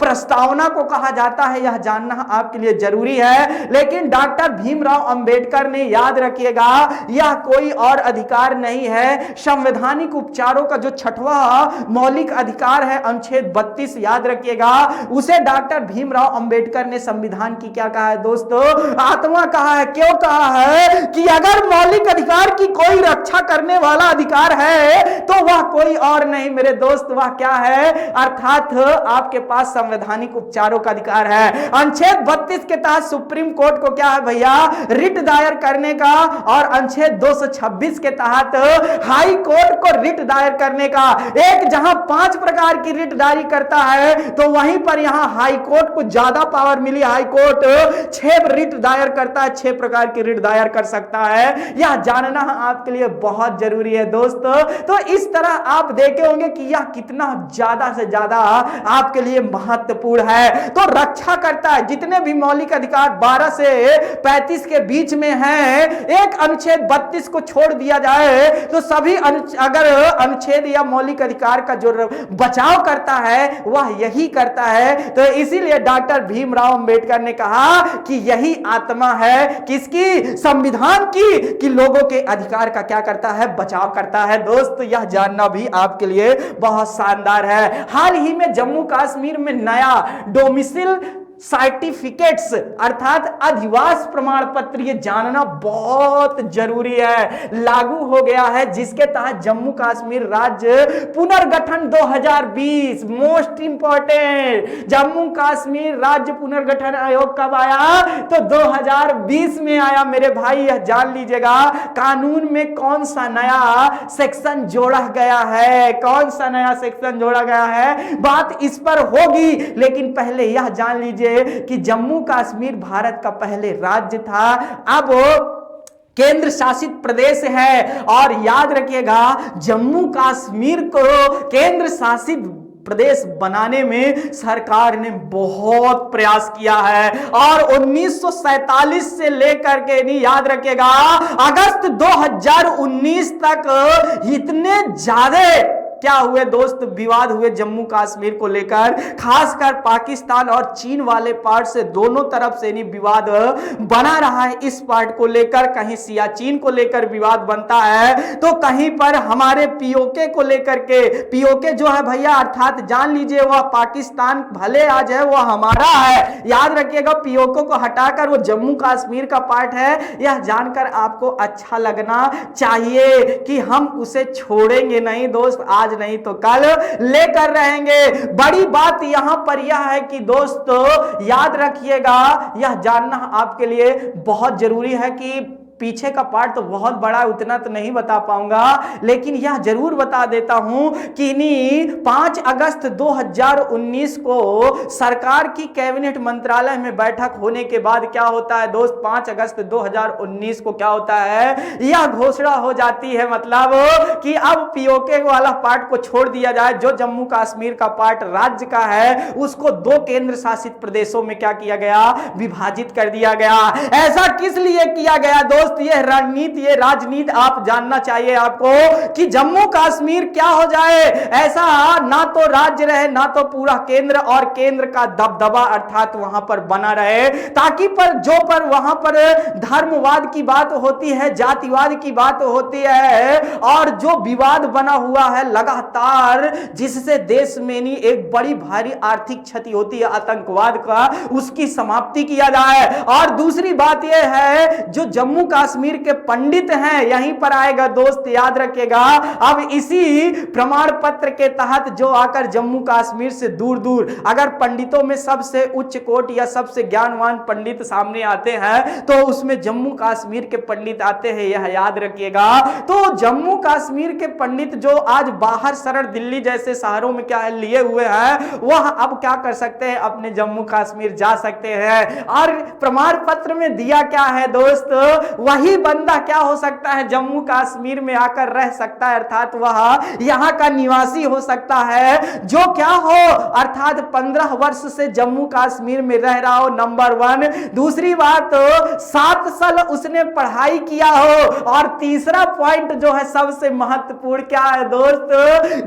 प्रस्तावना को कहा जाता है, यह जानना आपके लिए जरूरी है। लेकिन डॉक्टर भीमराव अंबेडकर ने, याद रखिएगा, यह कोई और अधिकार नहीं है। संवैधानिक उपचारों का जो 6वां मौलिक अधिकार है, अनुच्छेद 32, याद रखिएगा, उसे डॉक्टर भीमराव अंबेडकर ने संविधान की क्या कहा है दोस्तों? आत्मा कहा है। क्यों कहा है? कि अगर मौलिक अधिकार की कोई रक्षा करने वाला अधिकार है तो वह कोई और नहीं मेरे दोस्त, वह क्या है? अर्थात आपके पास संवैधानिक उपचारों का अधिकार है। अनुच्छेद 32 के तहत सुप्रीम कोर्ट को क्या है भैया? रिट दायर करने का, और अनुच्छेद 226 के तहत हाई कोर्ट को रिट दायर करने का। एक जहां 5 प्रकार की रिट जारी करता है, तो वहीं पर यहां हाई कोर्ट को ज्यादा पावर मिली। हाई कोर्ट 6 रिट दायर करता है, 6 प्रकार की रिट दायर कर सकता है, यह जानना आपके लिए बहुत जरूरी है दोस्तों। तो इस तरह आप देखे होंगे कि यह कितना ज्यादा से ज्यादा आपके लिए महत्वपूर्ण है। तो रक्षा करता है जितने भी मौलिक अधिकार 12 से 35 के बीच में हैं, एक अनुच्छेद 32 को छोड़ दिया जाए तो सभी अगर अनुच्छेद या मौलिक अधिकार का जो बचाव करता है वह यही करता है। तो इसीलिए डॉक्टर भीमराव अंबेडकर ने कहा कि यही आत्मा है किसकी, संविधान की, कि लोगों के अधिकार का क्या करता है, बचाव करता है। दोस्त यह जानना भी आपके लिए बहुत शानदार है। हाल ही में जम्मू कश्मीर में नया डोमिसाइल सर्टिफिकेट्स अर्थात अधिवास प्रमाण पत्र, ये जानना बहुत जरूरी है, लागू हो गया है, जिसके तहत जम्मू कश्मीर राज्य पुनर्गठन 2020 मोस्ट इंपॉर्टेंट, जम्मू कश्मीर राज्य पुनर्गठन आयोग कब आया, तो 2020 में आया मेरे भाई। यह जान लीजिएगा कानून में कौन सा नया सेक्शन जोड़ा गया है, कौन सा नया सेक्शन जोड़ा गया है, बात इस पर होगी। लेकिन पहले यह जान लीजिए कि जम्मू कश्मीर भारत का पहले राज्य था, अब केंद्र शासित प्रदेश है। और याद रखिएगा जम्मू कश्मीर को केंद्र शासित प्रदेश बनाने में सरकार ने बहुत प्रयास किया है और 1947 से लेकर के, नहीं याद रखिएगा, अगस्त 2019 तक इतने ज्यादा क्या हुए दोस्त, विवाद हुए जम्मू कश्मीर को लेकर, खासकर पाकिस्तान और चीन वाले पार्ट से दोनों तरफ से नहीं विवाद बना रहा है इस पार्ट को लेकर। कहीं सियाचिन को लेकर विवाद बनता है तो कहीं पर हमारे पीओके को लेकर के, पीओके जो है भैया अर्थात जान लीजिए वह पाकिस्तान भले आज है वह हमारा है, याद रखिएगा पीओके को हटाकर वो जम्मू कश्मीर का पार्ट है। यह जानकर आपको अच्छा लगना चाहिए कि हम उसे छोड़ेंगे नहीं दोस्त, आज नहीं तो कल लेकर रहेंगे। बड़ी बात यहां पर यह है कि दोस्तों याद रखिएगा, यह जानना आपके लिए बहुत जरूरी है कि पीछे का पार्ट तो बहुत बड़ा, उतना तो नहीं बता पाऊंगा, लेकिन यह जरूर बता देता हूं कि 5 अगस्त 2019 को सरकार की कैबिनेट मंत्रालय में बैठक होने के बाद क्या होता है दोस्त, 5 अगस्त 2019 को क्या होता है, यह घोषणा हो जाती है, मतलब कि अब पीओके वाला पार्ट को छोड़ दिया जाए, जो जम्मू कश्मीर का पार्ट राज्य का है उसको 2 केंद्र शासित प्रदेशों में क्या किया गया, विभाजित कर दिया गया। ऐसा किस लिए किया गया दोस्त, ये रणनीति, ये राजनीति आप जानना चाहिए आपको कि जम्मू कश्मीर क्या हो जाए, ऐसा ना तो राज्य रहे ना तो पूरा केंद्र, और केंद्र का दबदबा अर्थात वहां पर बना रहे, ताकि पर वहां पर धर्मवाद की बात होती है, जातिवाद की बात होती है, और जो विवाद बना हुआ है लगातार, जिससे देश में नहीं एक बड़ी भारी आर्थिक क्षति होती है आतंकवाद का, उसकी समाप्ति किया जाए। और दूसरी बात यह है जो जम्मू कश्मीर के पंडित हैं, यहीं पर आएगा दोस्त, याद रखिएगा, अब इसी प्रमाण पत्र के तहत जो आकर जम्मू कश्मीर से दूर दूर, अगर पंडितों में सबसे उच्च कोट या सबसे ज्ञानवान पंडित सामने आते हैं तो उसमें जम्मू कश्मीर के पंडित आते हैं, यह याद रखिएगा। तो जम्मू कश्मीर के पंडित जो आज बाहर शरण दिल्ली जैसे शहरों में क्या है लिए हुए हैं, वह अब क्या कर सकते हैं, अपने जम्मू कश्मीर जा सकते हैं। और प्रमाण पत्र में दिया क्या है दोस्त, वही बंदा क्या हो सकता है, जम्मू कश्मीर में आकर रह सकता है, अर्थात वह यहां का निवासी हो सकता है, जो क्या हो अर्थात 15 वर्ष से जम्मू कश्मीर में रह रहा हो, नंबर 1। दूसरी बात 7 साल उसने पढ़ाई किया हो, और तीसरा पॉइंट जो है सबसे महत्वपूर्ण क्या है दोस्त,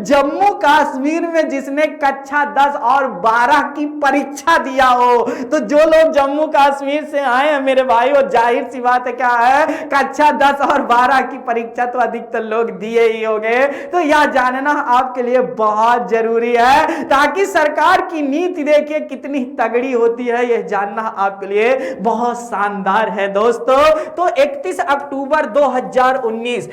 जम्मू कश्मीर में जिसने कक्षा 10 और 12 की परीक्षा दिया हो। तो जो लोग जम्मू कश्मीर से आए हैं मेरे भाई, वो जाहिर सी बात है क्या है, कक्षा 10 और 12 की परीक्षा तो अधिकतर लोग दिए ही होंगे। तो यह जानना आपके लिए बहुत जरूरी है, ताकि सरकार की नीति देखिए कितनी तगड़ी होती है, यह जानना आपके लिए बहुत शानदार है दोस्तों। तो 31 अक्टूबर 2019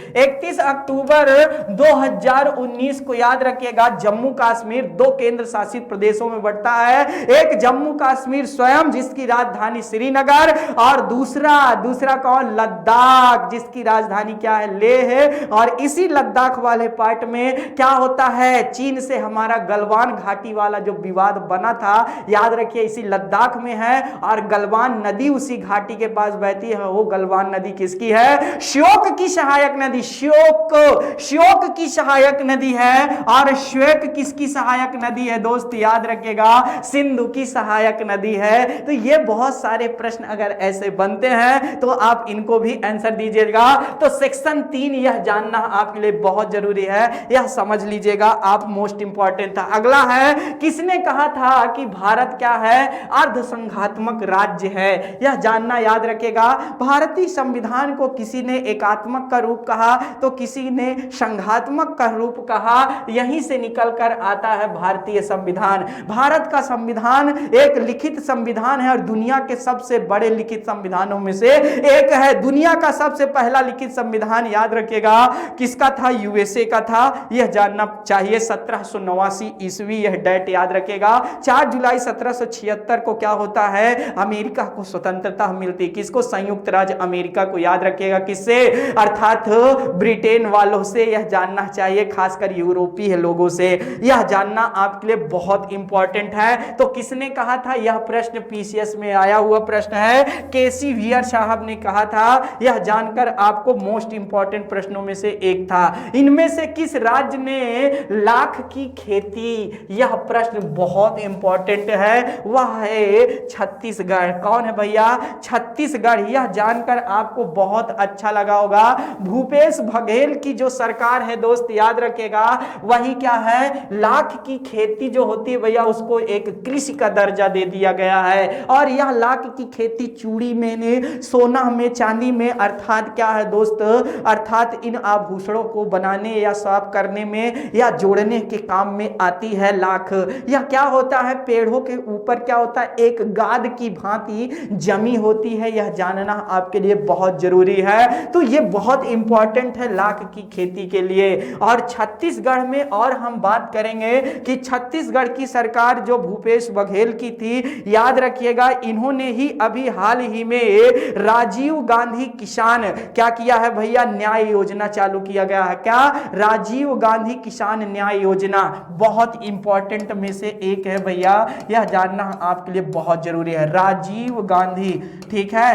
को याद रखिएगा, जम्मू कश्मीर 2 केंद्र शासित प्रदेशों में बढ़ता है, एक जम्मू कश्मीर स्वयं जिसकी राजधानी श्रीनगर, और दूसरा कौन, लद्दाख, जिसकी राजधानी क्या है, लेह है। और इसी लद्दाख वाले पार्ट में क्या होता है, चीन से हमारा गलवान घाटी वाला जो विवाद बना था, याद रखिए इसी लद्दाख में है। और गलवान नदी उसी घाटी के पास बहती है। वो गलवान नदी किसकी है, श्योक की सहायक नदी, श्योक की सहायक नदी है। और श्वेक किसकी सहायक नदी है दोस्त, याद रखिएगा सिंधु की सहायक नदी है। तो ये बहुत सारे प्रश्न अगर ऐसे बनते हैं तो आप इनको भी आंसर दीजिएगा। तो सेक्शन 3 यह जानना आपके लिए बहुत जरूरी है, यह समझ लीजिएगा आप, मोस्ट इंपॉर्टेंट था। अगला है, किसने कहा था कि भारत क्या है, अर्धसंघात्मक राज्य है, यह जानना याद रखिएगा। भारतीय संविधान को किसी ने एकात्मक का रूप कहा तो किसी ने संघात्मक का रूप कहा, यहीं से निकलकर आता है भारतीय संविधान। भारत का संविधान एक लिखित संविधान है और दुनिया के सबसे बड़े लिखित संविधानों में से एक है। दुनिया का सबसे पहला लिखित संविधान याद रखिएगा किसका था, यूएसए का था, यह जानना चाहिए। 1789 ईस्वी, यह डेट याद रखिएगा। 4 जुलाई 1776 को क्या होता है, अमेरिका को स्वतंत्रता मिलती। किसको, संयुक्त राज्य अमेरिका को, याद रखिएगा किससे, अर्थात ब्रिटेन वालों से, यह जानना चाहिए, खासकर यूरोपीय लोगों से, यह जानना आपके लिए बहुत इंपॉर्टेंट है। तो किसने कहा था, यह प्रश्न पीसीएस में आया हुआ प्रश्न है, केसी व्हीयर साहब ने कहा था। यह जानकर आपको मोस्ट इंपॉर्टेंट प्रश्नों में से एक था। इनमें से किस राज्य ने लाख की खेती, यह प्रश्न बहुत इंपॉर्टेंट है, वह है छत्तीसगढ़। कौन है भैया, छत्तीसगढ़। यह जानकर आपको बहुत अच्छा लगा होगा। भूपेश बघेल की जो सरकार है दोस्त, याद रखिएगा, वही क्या है, लाख की खेती जो होती है भैया उसको एक कृषि का दर्जा दे दिया गया है। और यह लाख की खेती चूड़ी में, सोना में, चांदी में, अर्थात क्या है दोस्त, अर्थात इन आभूषणों को बनाने या साफ करने में या जोड़ने के काम में आती है लाख। यह क्या होता है, पेड़ों के ऊपर क्या होता है, एक गाद की भांति जमी होती है, यह जानना आपके लिए बहुत जरूरी है। तो यह बहुत इंपॉर्टेंट है लाख की खेती के लिए। और छत्तीसगढ़ में और हम बात करेंगे कि छत्तीसगढ़ की सरकार जो भूपेश बघेल की थी, याद रखिएगा इन्होंने ही अभी हाल ही में राजीव गांधी किसान क्या किया है भैया, न्याय योजना चालू किया गया है। क्या, राजीव गांधी किसान न्याय योजना, बहुत इंपॉर्टेंट में से एक है भैया, यह जानना आपके लिए बहुत जरूरी है। राजीव गांधी, ठीक है,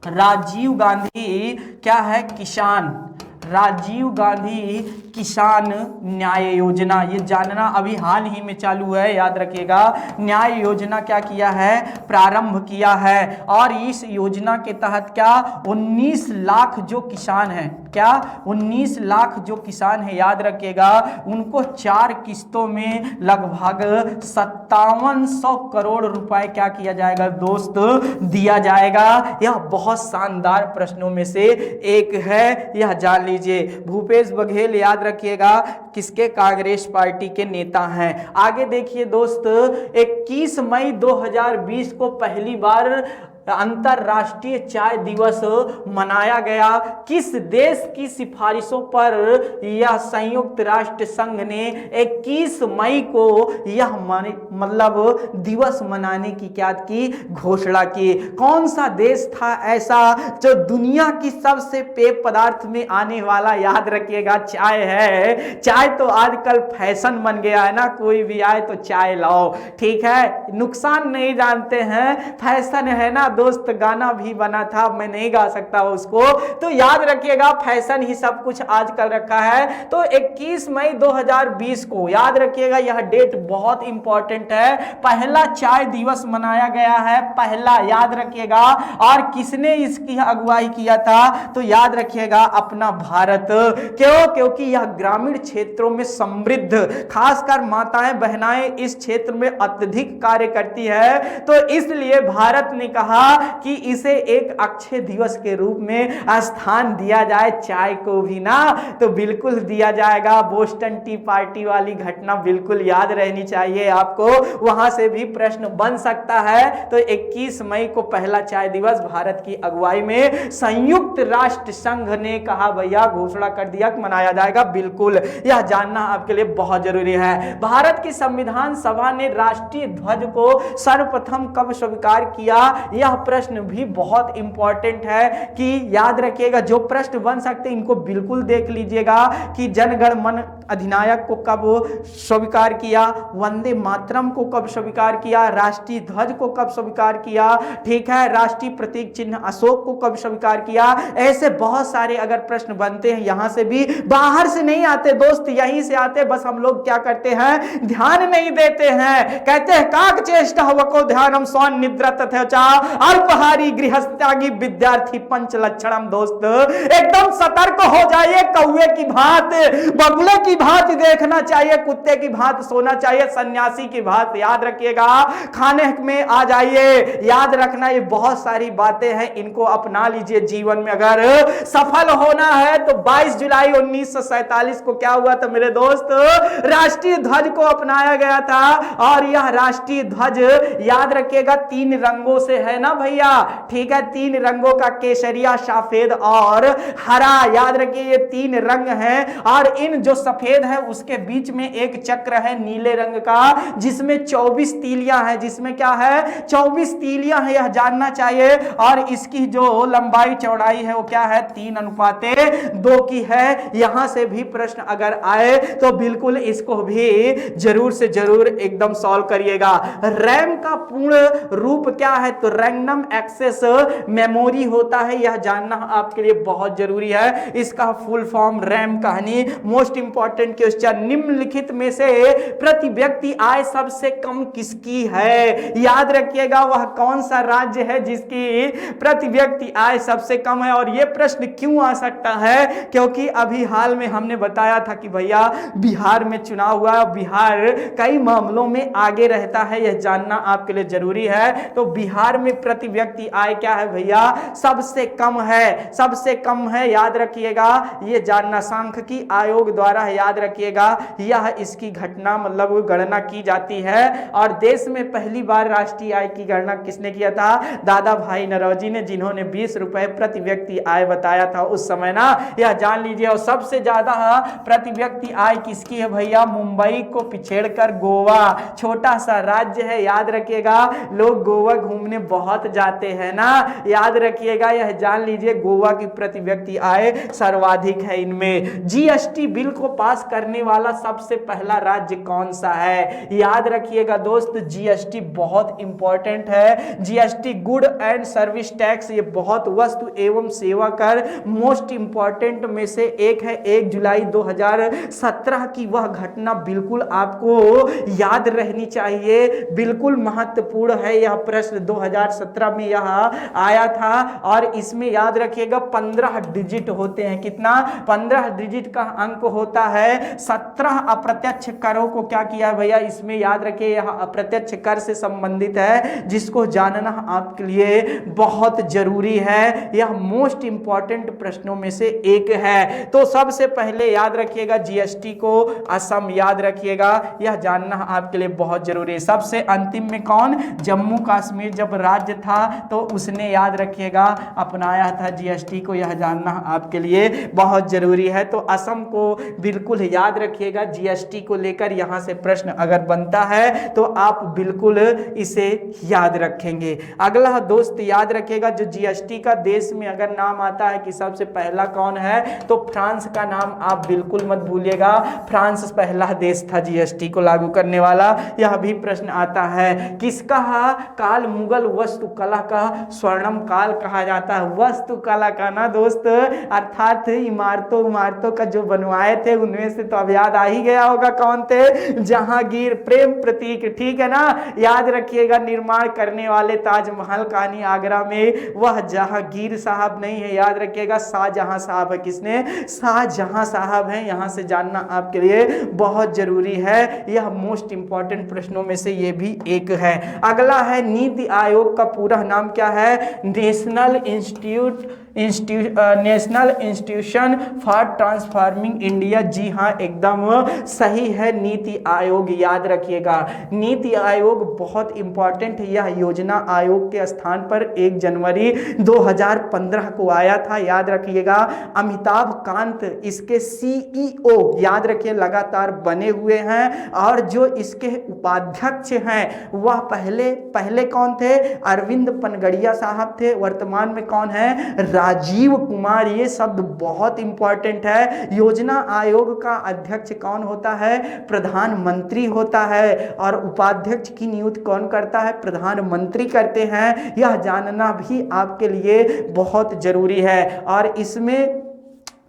राजीव गांधी क्या है, किसान, राजीव गांधी किसान न्याय योजना, ये जानना अभी हाल ही में चालू है, याद रखिएगा। न्याय योजना क्या किया है, प्रारंभ किया है। और इस योजना के तहत क्या 19 लाख जो किसान हैं, क्या 19 लाख जो किसान हैं, याद रखिएगा, उनको 4 किस्तों में लगभग 5700 करोड़ रुपए क्या किया जाएगा दोस्त, दिया जाएगा। यह बहुत शानदार प्रश्नों में से एक है, यह जान लीजिए। भूपेश बघेल याद रखिएगा किसके, कांग्रेस पार्टी के नेता हैं। आगे देखिए दोस्त, 21 मई 2020 को पहली बार अंतरराष्ट्रीय चाय दिवस मनाया गया। किस देश की सिफारिशों पर यह संयुक्त राष्ट्र संघ ने 21 मई को यह मतलब दिवस मनाने की क्या की, घोषणा की। कौन सा देश था ऐसा जो दुनिया की सबसे पेय पदार्थ में आने वाला, याद रखिएगा चाय है। चाय तो आजकल फैशन बन गया है ना, कोई भी आए तो चाय लाओ, ठीक है, नुकसान नहीं जानते हैं, फैशन है ना दोस्त। गाना भी बना था, मैं नहीं गा सकता उसको, तो याद रखिएगा फैशन ही सब कुछ आजकल रखा है। तो 21 मई 2020 को याद रखिएगा, यह डेट बहुत इंपॉर्टेंट है, पहला चाय दिवस मनाया गया है, पहला, याद रखिएगा। और किसने इसकी अगुवाई किया था, तो याद रखिएगा अपना भारत। क्यों, क्योंकि यह ग्रामीण क्षेत्रों में समृद्ध, खासकर माताएं बहनाएं इस क्षेत्र में अत्यधिक कार्य करती है, तो इसलिए भारत ने कहा कि इसे एक अक्षय दिवस के रूप में स्थान दिया जाए। चाय को भी ना, तो बिल्कुल दिया जाएगा। बोस्टन टी पार्टी वाली घटना बिल्कुल याद रहनी चाहिए आपको, वहां से भी प्रश्न बन सकता है। तो 21 मई को पहला चाय दिवस भारत की अगुवाई में संयुक्त राष्ट्र संघ ने कहा भैया, घोषणा कर दिया कि मनाया जाएगा। बिल्कुल, यह जानना आपके लिए बहुत जरूरी है। भारत की संविधान सभा ने राष्ट्रीय ध्वज को सर्वप्रथम कब स्वीकार किया, यह प्रश्न भी बहुत इंपॉर्टेंट है कि याद रखिएगा, जो प्रश्न बन सकते हैं इनको बिल्कुल देख लीजिएगा कि जनगण मन अधिनायक को कब स्वीकार किया, वंदे मातरम को कब स्वीकार किया, राष्ट्रीय ध्वज को कब स्वीकार किया, ठीक है, राष्ट्रीय प्रतीक चिन्ह अशोक को कब स्वीकार किया। ऐसे बहुत सारे अगर प्रश्न बनते हैं, यहां से भी, बाहर से नहीं आते दोस्त, यहीं से आते, बस हम लोग क्या करते हैं, ध्यान नहीं देते हैं। कहते हैं काक चेष्टा वको ध्यानम स्वान निद्रा तथा अल्पहारी गृहस्थ्यागी विद्यार्थी पंच लक्षणम। दोस्त एकदम सतर्क हो जाइए, कौवे की भांत, बगुले की भांति देखना चाहिए, कुत्ते की भांति सोना चाहिए, सन्यासी की भांति, याद रखिएगा, खाने में आ जाइए। याद रखना ये बहुत सारी बातें हैं, इनको अपना लीजिए जीवन में अगर सफल होना है तो। 22 जुलाई 1947 को क्या हुआ था मेरे दोस्त, राष्ट्रीय ध्वज को अपनाया गया था। और यह राष्ट्रीय ध्वज याद रखिएगा 3 रंगों से है ना भैया, ठीक है, 3 रंगों का, केसरिया, सफेद और हरा। याद रखिए ये 3 रंग हैं और इन जो सफेद है उसके बीच में एक चक्र है नीले रंग का, जिसमें 24 तीलियां हैं, जिसमें क्या है, 24 तीलियां हैं, यह जानना चाहिए। और इसकी जो लंबाई चौड़ाई है वो क्या है, 3:2 की है। यहां से भी प्रश्न अगर आए तो बिल्कुल इसको भी जरूर से जरूर एकदम सॉल्व करिएगा। रैम का पूर्ण रूप क्या है, तो रैंडम एक्सेस मेमोरी होता है, यह जानना आपके लिए बहुत जरूरी है। इसका फुल फॉर्म रैम कहानी। मोस्ट इंपॉर्टेंट क्वेश्चन, निम्नलिखित में से प्रति व्यक्ति आय सबसे कम किसकी है। याद रखिएगा वह कौन सा राज्य है जिसकी प्रति व्यक्ति आय सबसे कम है। और यह प्रश्न क्यों आ सकता है, क्योंकि अभी हाल में हमने बताया था कि भैया बिहार में चुनाव हुआ, बिहार कई मामलों में आगे रहता है, यह जानना आपके लिए जरूरी है। तो बिहार में प्रति व्यक्ति आय क्या है भैया, सबसे कम है, सबसे कम है, याद रखिएगा, यह जानना सांख्यिकी आयोग द्वारा है, याद रखिएगा, यह इसकी घटना मतलब गणना की जाती है। और देश में पहली बार राष्ट्रीय आय की गणना किसने किया था, दादा भाई नौरोजी ने, जिन्होंने 20 रुपए प्रति व्यक्ति आय बताया था उस समय ना, यह जान लीजिए। और सबसे ज्यादा प्रति व्यक्ति आय किसकी है भैया, मुंबई को पिछेड़कर गोवा, छोटा सा राज्य है, याद रखिएगा, लोग गोवा घूमने बहुत जाते हैं ना, याद रखिएगा, यह जान लीजिए गोवा की प्रति व्यक्ति आय सर्वाधिक है इनमें। जीएसटी बिल को पास करने वाला सबसे पहला राज्य कौन सा है, याद रखिएगा दोस्त, जीएसटी बहुत इंपॉर्टेंट है। GST good and service tax, ये बहुत वस्तु एवं सेवा कर मोस्ट इंपॉर्टेंट में से एक है। 1 जुलाई 2017 की वह घटना बिल्कुल आपको याद रहनी चाहिए, बिल्कुल महत्वपूर्ण है यह प्रश्न। 2017 में यह आया था और इसमें याद रखिएगा 15 डिजिट होते हैं, कितना, 15 डिजिट का अंक होता है। 17 अप्रत्यक्ष करों को क्या किया भैया, इसमें याद रखिए यह अप्रत्यक्ष कर से संबंधित है, जिसको जानना आपके लिए बहुत जरूरी है, यह मोस्ट इंपॉर्टेंट प्रश्नों में से एक है। तो सबसे पहले याद रखिएगा जीएसटी को असम, याद रखिएगा, यह जानना आपके लिए बहुत जरूरी है। सबसे अंतिम में कौन, जम्मू कश्मीर जब राज्य था तो उसने याद रखिएगा अपनाया था जीएसटी को, यह जानना आपके लिए बहुत जरूरी है। तो असम को बिल्कुल याद रखिएगा, जीएसटी को लेकर यहां से प्रश्न अगर बनता है तो आप बिल्कुल इसे याद रखेंगे। अगला दोस्त याद रखिएगा, जो जीएसटी का देश में अगर नाम आता है कि सबसे पहला कौन है, तो फ्रांस का नाम आप बिल्कुल मत भूलिएगा, फ्रांस पहला देश था जीएसटी को लागू करने वाला। यह भी प्रश्न आता है, किसका काल मुगल वास्तुकला का स्वर्णम काल कहा जाता है। वास्तुकला का ना दोस्त, अर्थात इमारतों का जो बनवाए थे उनमें से तो अब याद आ ही गया होगा कौन थे, जहांगीर, प्रेम प्रतीक, ठीक है ना, याद रखिएगा, निर्माण करने वाले ताजमहल कहानी आगरा में वह जहांगीर साहब नहीं है, याद रखिएगा शाहजहां साहब है। किसने, शाहजहां साहब हैं, यहां से जानना आपके लिए बहुत जरूरी है, यह मोस्ट इंपॉर्टेंट प्रश्नों में से यह भी एक है। अगला है नीति आयोग का पूरा नाम क्या है, national institute national institution for transforming India. जी हाँ, एकदम सही है, नीति आयोग। याद रखिएगा, नीति आयोग बहुत इंपॉर्टेंट है। यह योजना आयोग के स्थान पर 1 जनवरी 2015 को आया था। याद रखिएगा, अमिताभ कांत इसके सीईओ याद रखिए लगातार बने हुए हैं, और जो इसके उपाध्यक्ष हैं वह पहले कौन थे? अरविंद पनगड़िया साहब थे। वर्तमान में कौन है? राजीव कुमार। ये शब्द बहुत इंपॉर्टेंट है। योजना आयोग का अध्यक्ष कौन होता है? प्रधानमंत्री होता है। और उपाध्यक्ष की नियुक्ति कौन करता है? प्रधानमंत्री करते हैं। यह जानना भी आपके लिए बहुत जरूरी है। और इसमें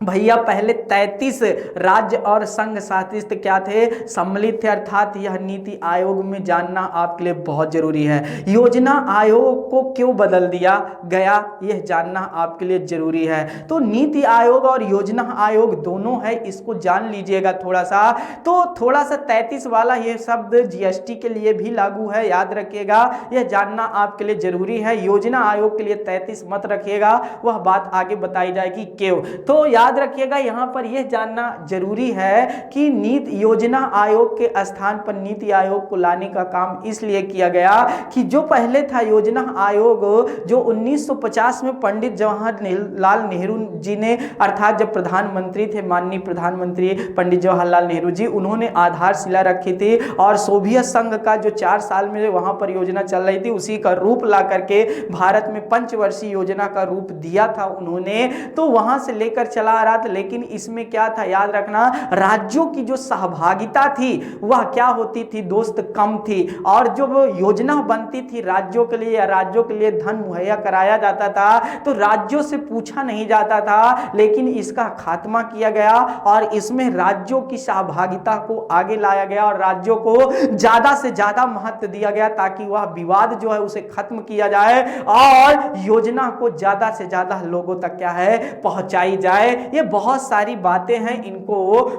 भैया पहले 33 राज्य और संघ शासित क्या थे? सम्मिलित थे। अर्थात यह नीति आयोग में जानना आपके लिए बहुत जरूरी है। योजना आयोग को क्यों बदल दिया गया, यह जानना आपके लिए जरूरी है। तो नीति आयोग और योजना आयोग दोनों है, इसको जान लीजिएगा थोड़ा सा। तो थोड़ा सा 33 वाला यह शब्द जीएसटी के लिए भी लागू है, याद रखिएगा, यह जानना आपके लिए जरूरी है। योजना आयोग के लिए 33 मत रखिएगा, वह बात आगे बताई जाएगी क्यों। तो याद रखिएगा, यहां पर यह जानना जरूरी है कि नीति योजना आयोग के स्थान पर नीति आयोग को लाने का काम इसलिए किया गया कि जो पहले था योजना आयोग, जो 1950 में पंडित जवाहरलाल नेहरू जी ने, अर्थात जब प्रधानमंत्री थे माननीय प्रधानमंत्री पंडित जवाहरलाल नेहरू जी, उन्होंने आधारशिला रखी थी। और सोवियत संघ का जो 4 साल में वहां पर योजना चल रही थी, उसी का रूप ला करके भारत में पंचवर्षीय योजना का रूप दिया था उन्होंने। तो वहां से लेकर चला आ रहा था, लेकिन इसमें क्या था याद रखना, राज्यों की जो सहभागिता थी वह क्या होती थी दोस्त? कम थी। और जो योजना बनती थी राज्यों के लिए या राज्यों के लिए धन मुहैया कराया जाता था, तो राज्यों से पूछा नहीं जाता था, लेकिन इसका खात्मा किया गया और इसमें राज्यों की सहभागिता को आगे लाया गया और राज्यों को ज्यादा से ज्यादा महत्व दिया गया, ताकि वह विवाद जो है उसे खत्म किया जाए और योजना को ज्यादा से ज्यादा लोगों तक क्या है पहुंचाई जाए। ये बहुत सारी बातें हैं, इनको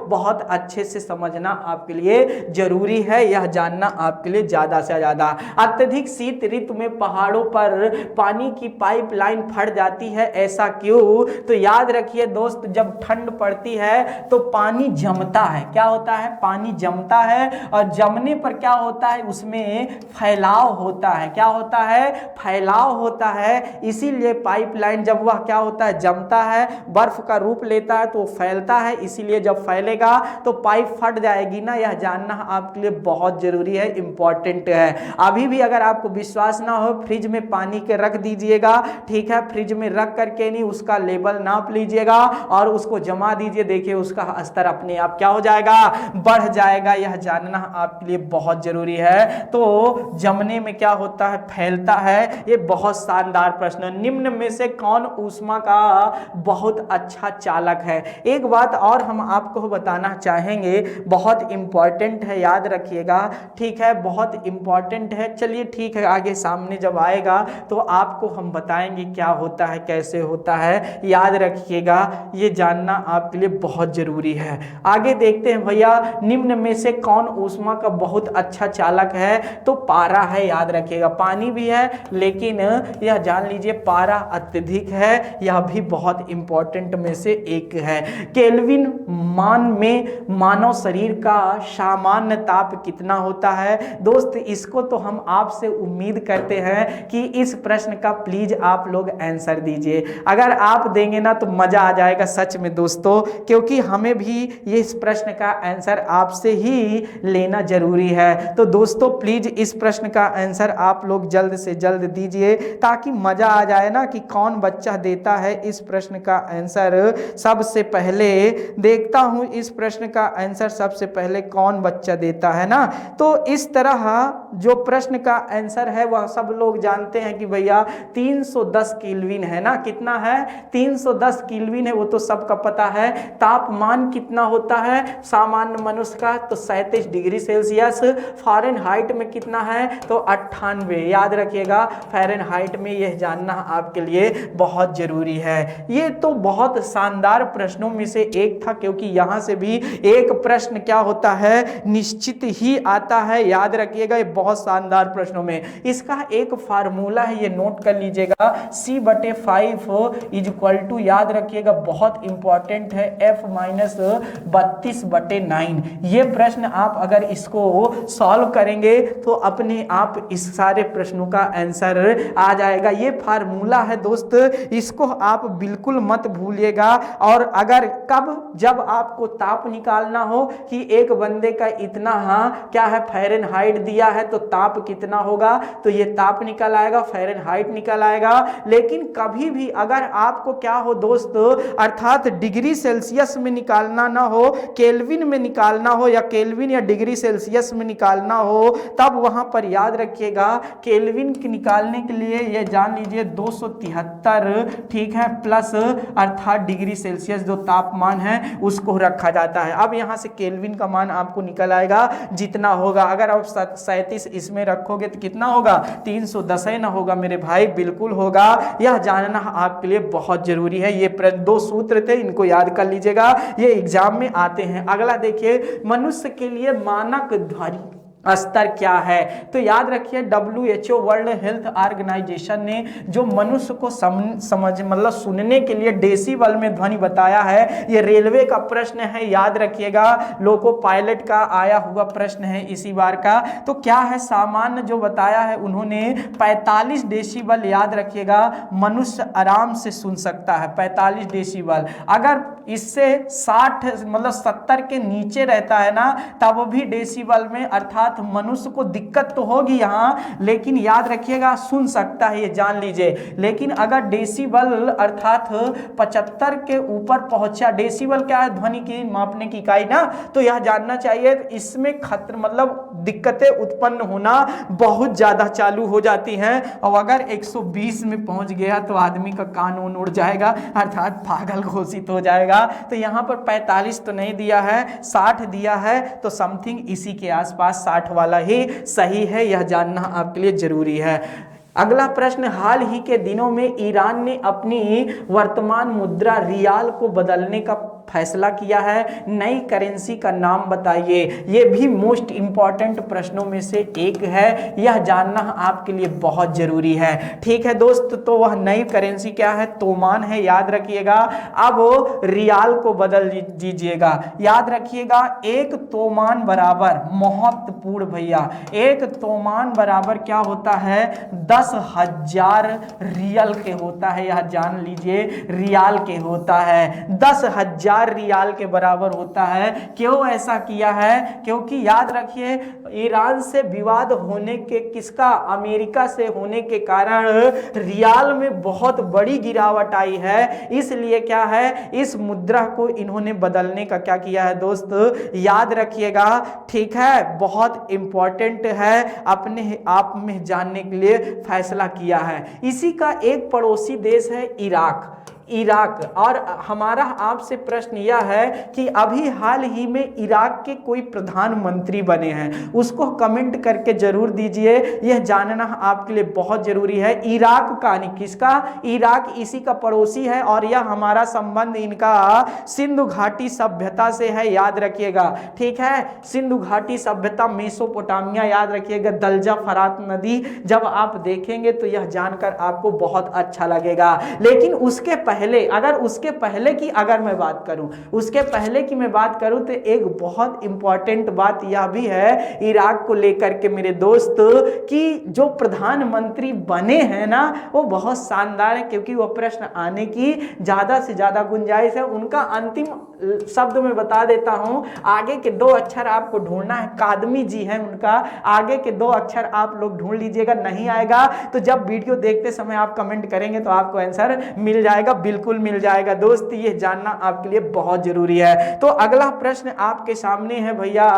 बहुत अच्छे से समझना आपके लिए जरूरी है, यह जानना आपके लिए ज्यादा से ज्यादा। अत्यधिक शीत ऋतु में पहाड़ों पर पानी की पाइपलाइन फट जाती है, ऐसा क्यों? तो याद रखिए दोस्त, जब ठंड पड़ती है तो पानी जमता है। क्या होता है? पानी जमता है, और जमने पर क्या होता है? उसमें फैलाव होता है। क्या होता है? फैलाव होता है। इसीलिए पाइपलाइन जब वह क्या होता है? जमता है, बर्फ का रूप लेता है तो फैलता है, इसीलिए जब फैलेगा तो पाइप फट जाएगी ना, यह जानना आपके लिए बहुत जरूरी है, इंपॉर्टेंट है। अभी भी अगर आपको विश्वास ना हो, फ्रिज में पानी के रख दीजिएगा, ठीक है, फ्रिज में रख करके नहीं उसका लेवल नाप लीजिएगा और उसको जमा दीजिए, देखिए उसका स्तर अपने आप क्या हो जाएगा? बढ़ जाएगा। यह जानना आपके लिए बहुत जरूरी है। तो जमने में क्या होता है? फैलता है। ये बहुत शानदार प्रश्न। निम्न में से कौन ऊष्मा का बहुत अच्छा चालक है? एक बात और हम आपको बताना चाहेंगे, बहुत इंपॉर्टेंट है, याद रखिएगा, ठीक है, बहुत इंपॉर्टेंट है। चलिए ठीक है, आगे सामने जब आएगा तो आपको हम बताएंगे क्या होता है, कैसे होता है, याद रखिएगा, ये जानना आपके लिए बहुत जरूरी है। आगे देखते हैं भैया, निम्न में से कौन ऊष्मा का बहुत अच्छा चालक है? तो पारा है, याद रखिएगा, पानी भी है लेकिन यह जान लीजिए पारा अत्यधिक है, यह भी बहुत इंपॉर्टेंट में से एक है। केल्विन मान में मानव शरीर का सामान्य ताप कितना होता है? दोस्त इसको तो हम आपसे उम्मीद करते हैं कि इस प्रश्न का प्लीज आप लोग आंसर दीजिए। अगर आप देंगे ना तो मजा आ जाएगा सच में दोस्तों, क्योंकि हमें भी ये इस प्रश्न का आंसर आपसे ही लेना जरूरी है। तो दोस्तों प्लीज इस प्रश्न का आंसर आप लोग जल्द से जल्द दीजिए, ताकि मजा आ जाए ना कि कौन बच्चा देता है इस प्रश्न का आंसर सबसे पहले। देखता हूं इस प्रश्न का आंसर सबसे पहले कौन बच्चा देता है ना। तो इस तरह जो प्रश्न का आंसर है वह सब लोग जानते हैं कि भैया 310 केल्विन है ना। कितना है? 310 केल्विन है, वो तो सबका पता है। तापमान कितना होता है सामान्य मनुष्य का? तो 37 डिग्री सेल्सियस। फ़ारेनहाइट में कितना है? तो 98। याद रखिएगा, फ़ारेनहाइट में यह जानना आपके लिए बहुत जरूरी है। ये तो बहुत शानदार प्रश्नों में से एक था, क्योंकि यहां से भी एक प्रश्न क्या होता है, निश्चित ही आता है। याद रखिएगा, ये बहुत शानदार प्रश्नों में इसका एक फार्मूला है, ये नोट कर लीजिएगा, c/5 इज इक्वल टू, याद रखिएगा बहुत इंपॉर्टेंट है, f-32/9। ये प्रश्न आप अगर इसको सॉल्व करेंगे तो अपने आप इस सारे प्रश्नों का आंसर आ जाएगा। ये फार्मूला है दोस्त, इसको आप बिल्कुल मत भूलिएगा। और अगर कब, जब आपको ताप निकालना हो कि एक बंदे का इतना क्या है फ़ारेनहाइट दिया है तो ताप कितना होगा, तो ये ताप निकल आएगा, फ़ारेनहाइट निकल आएगा। लेकिन कभी भी अगर आपको क्या हो दोस्त, अर्थात डिग्री सेल्सियस में निकालना ना हो, केल्विन में निकालना हो, या केल्विन या डिग्री सेल्सियस में निकालना हो, तब वहां पर याद रखिएगा केल्विन के निकालने के लिए ये जान लीजिए 273, ठीक है, प्लस अर्थात डिग्री सेल्सियस जो तापमान है उसको रखा जाता है। अब यहां से केल्विन का मान आपको निकल आएगा जितना होगा, अगर आप 37 इसमें रखोगे तो कितना होगा, 310 ना होगा मेरे भाई, बिल्कुल होगा। यह जानना आपके लिए बहुत जरूरी है। ये 2 सूत्र थे, इनको याद कर लीजिएगा, ये एग्जाम में आते हैं। अगला देखिए, मनुष्य के लिए मानक ध्वनि स्तर क्या है, तो याद रखिए WHO वर्ल्ड हेल्थ ऑर्गेनाइजेशन ने जो मनुष्य को समझ मतलब सुनने के लिए डेसिबल में ध्वनि बताया है। ये रेलवे का प्रश्न है, याद रखिएगा, लोको पायलट का आया हुआ प्रश्न है इसी बार का। तो क्या है, सामान्य जो बताया है उन्होंने 45 डेसिबल, याद रखिएगा, मनुष्य आराम से सुन सकता है 45 डेसिबल। अगर इससे 60 मतलब 70 के नीचे रहता है ना, तब भी डेसिबल में अर्थात मनुष्य को दिक्कत तो होगी यहाँ, लेकिन याद रखिएगा सुन सकता है, ये जान लीजिए। लेकिन अगर डेसिबल अर्थात 75 के ऊपर पहुंचा, डेसिबल क्या है, ध्वनि की मापने की इकाई ना, तो यह जानना चाहिए इसमें खतरा मतलब दिक्कतें उत्पन्न होना बहुत ज्यादा चालू हो जाती हैं। और अगर 120 में पहुंच गया तो आदमी का कान उड़ जाएगा, अर्थात पागल घोषित हो जाएगा। तो यहाँ पर 45 तो नहीं दिया है, 60 दिया है, तो समथिंग इसी के आसपास 60 वाला ही सही है, यह जानना आपके लिए जरूरी है। अगला प्रश्न, हाल ही के दिनों में ईरान ने अपनी वर्तमान मुद्रा रियाल को बदलने का फैसला किया है, नई करेंसी का नाम बताइए। यह भी मोस्ट इंपॉर्टेंट प्रश्नों में से एक है, यह जानना आपके लिए बहुत जरूरी है, ठीक है दोस्त। तो वह नई करेंसी क्या है, तोमान है, याद रखिएगा। अब रियाल को बदल दीजिएगा, याद रखिएगा, एक तोमान बराबर, महत्वपूर्ण भैया, एक तोमान बराबर क्या होता है, 10,000 रियल के होता है, यह जान लीजिए, रियाल के होता है, 10,000 रियाल के बराबर होता है। क्यों ऐसा किया है, क्योंकि याद रखिए ईरान से विवाद होने के, किसका, अमेरिका से होने के कारण रियाल में बहुत बड़ी गिरावट आई है। इसलिए क्या है, इस मुद्रा को इन्होंने बदलने का क्या किया है दोस्त, याद रखिएगा, ठीक है, बहुत इंपॉर्टेंट है, अपने आप में जानने के लिए फैसला किया है। इसी का एक पड़ोसी देश है इराक। और हमारा आपसे प्रश्न यह है कि अभी हाल ही में इराक के कोई प्रधानमंत्री बने हैं, उसको कमेंट करके जरूर दीजिए, यह जानना आपके लिए बहुत जरूरी है। इराक का नहीं, किसका, इराक इसी का पड़ोसी है, और यह हमारा संबंध इनका सिंधु घाटी सभ्यता से है, याद रखिएगा, ठीक है, सिंधु घाटी सभ्यता, मेसोपोटामिया, याद रखिएगा, दलजा फरात नदी, जब आप देखेंगे तो यह जानकर आपको बहुत अच्छा लगेगा। लेकिन उसके उसके पहले की अगर मैं बात करूं, उसके पहले की मैं बात करूं तो एक बहुत इंपॉर्टेंट बात यह भी है इराक को लेकर के मेरे दोस्त, कि जो प्रधानमंत्री बने हैं ना वो बहुत शानदार है, क्योंकि वो प्रश्न आने की ज्यादा से ज्यादा गुंजाइश है। उनका अंतिम शब्द में बता देता हूं, आगे के 2 अक्षर आपको ढूंढना है, कादमी जी हैं उनका, आगे के 2 अक्षर आप लोग ढूंढ लीजिएगा, नहीं आएगा तो जब वीडियो देखते समय आप कमेंट करेंगे तो आपको आंसर मिल जाएगा, बिल्कुल मिल जाएगा दोस्त, ये जानना आपके लिए बहुत जरूरी है। तो अगला प्रश्न आपके सामने है भैया,